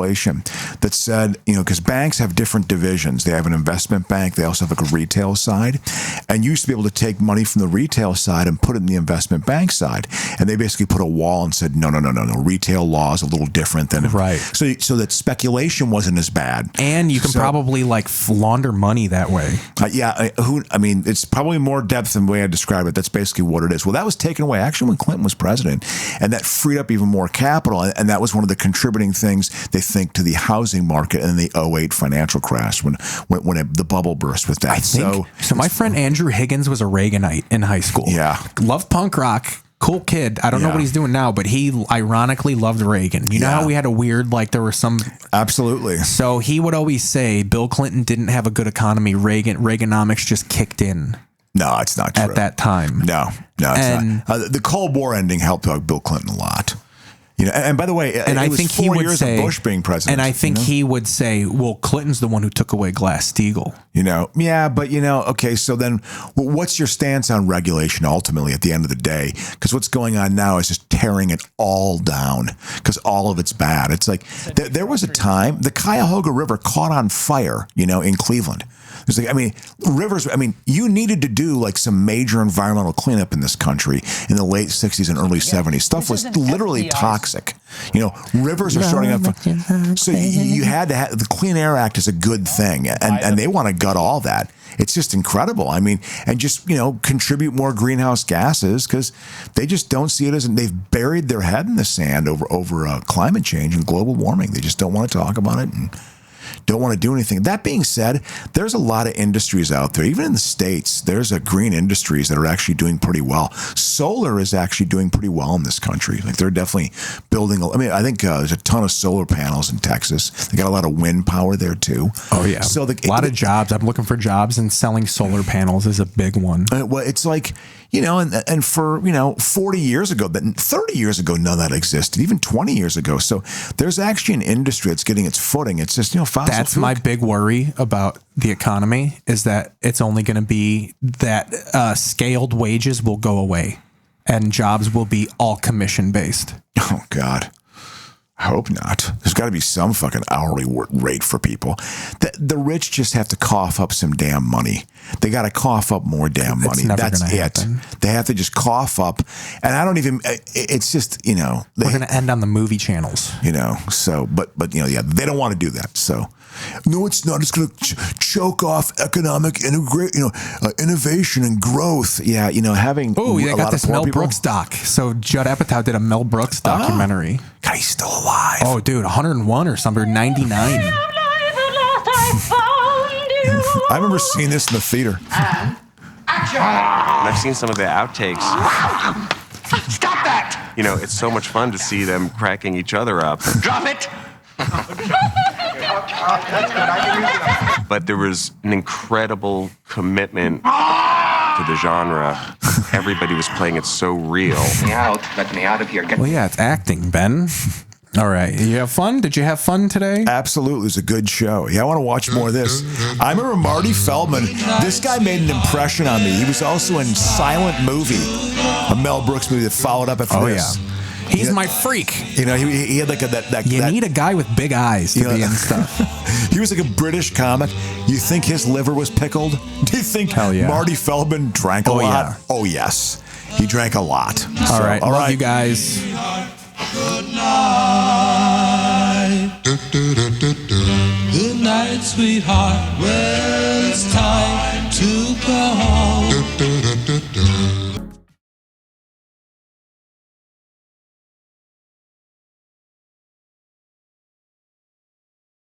that said, you know, because banks have different divisions. They have an investment bank. They also have like a retail side. And you used to be able to take money from the retail side and put it in the investment bank side. And they basically put a wall and said, no. Retail law is a little different than
right.
So that speculation wasn't as bad.
And you can probably like launder money that way.
It's probably more depth than the way I describe it. That's basically what it is. Well, that was taken away actually when Clinton was president, and that freed up even more capital. And that was one of the contributing things they think to the housing market and the 2008 financial crash when the bubble burst with that.
So my friend Andrew Higgins was a Reaganite in high school.
Yeah.
Loved punk rock. Cool kid. I don't know what he's doing now, but he ironically loved Reagan. You know how we had a weird, like there were some...
Absolutely.
So he would always say Bill Clinton didn't have a good economy. Reaganomics just kicked in.
No, it's not true.
At that time.
No, it's not. The Cold War ending helped out Bill Clinton a lot. You know, and by the way,
I think
4 years of Bush being president.
And I think he would say, well, Clinton's the one who took away Glass-Steagall.
You know, yeah, but okay, so then what's your stance on regulation ultimately at the end of the day? Because what's going on now is just tearing it all down because all of it's bad. It's like there was a time the Cuyahoga River caught on fire, you know, in Cleveland. It's like, rivers, you needed to do like some major environmental cleanup in this country in the late 60s and early 70s. Stuff was literally toxic. You know, rivers are starting up. So you had to have, the Clean Air Act is a good thing. And they want to gut all that. It's just incredible. And just, you know, contribute more greenhouse gases because they just don't see it as, and they've buried their head in the sand over climate change and global warming. They just don't want to talk about it and don't want to do anything. That being said, there's a lot of industries out there. Even in the States, there's green industries that are actually doing pretty well. Solar is actually doing pretty well in this country. Like they're definitely building. I think there's a ton of solar panels in Texas. They got a lot of wind power there too.
Oh yeah. So a lot of jobs. I'm looking for jobs, and selling solar panels is a big one.
Well, it's like, you know, and for, you know, 40 years ago, 30 years ago, none of that existed, even 20 years ago. So there's actually an industry that's getting its footing. It's just, you know, fossil
That's
fuel.
my big worry about the economy is that it's only going to be that scaled wages will go away and jobs will be all commission based.
Oh, God. I hope not. There's got to be some fucking hourly rate for people. The rich just have to cough up some damn money. They got to cough up more damn money. That's it.
Happen.
They have to just cough up. And I don't even, it's just, you know.
We're going to end on the movie channels.
You know, so, but you know, yeah, they don't want to do that. So, no, it's not. It's going to choke off economic innovation and growth. Yeah, you know, having
they got this Mel Brooks doc. So Judd Apatow did a Mel Brooks documentary.
God, he's still alive.
Oh, dude, 101 or something, 99.
I remember seeing this in the theater.
And I've seen some of the outtakes.
Stop that!
You know, it's so much fun to see them cracking each other up.
Drop it!
But there was an incredible commitment to the genre. Everybody was playing it so real.
Let me out. Let me out of here.
Well, yeah, it's acting, Ben. All right. You have fun? Did you have fun today?
Absolutely. It was a good show. Yeah, I want to watch more of this. I remember Marty Feldman. This guy made an impression on me. He was also in Silent Movie, a Mel Brooks movie that followed up after this.
Yeah. He's my freak.
You know, he had like that.
You need a guy with big eyes to be in stuff.
He was like a British comic. You think his liver was pickled? Do you think Marty Feldman drank a lot?
Yeah.
Oh, yes. He drank a lot.
All right. Love you guys.
Good night. Good night, sweetheart. Well, it's time to go home.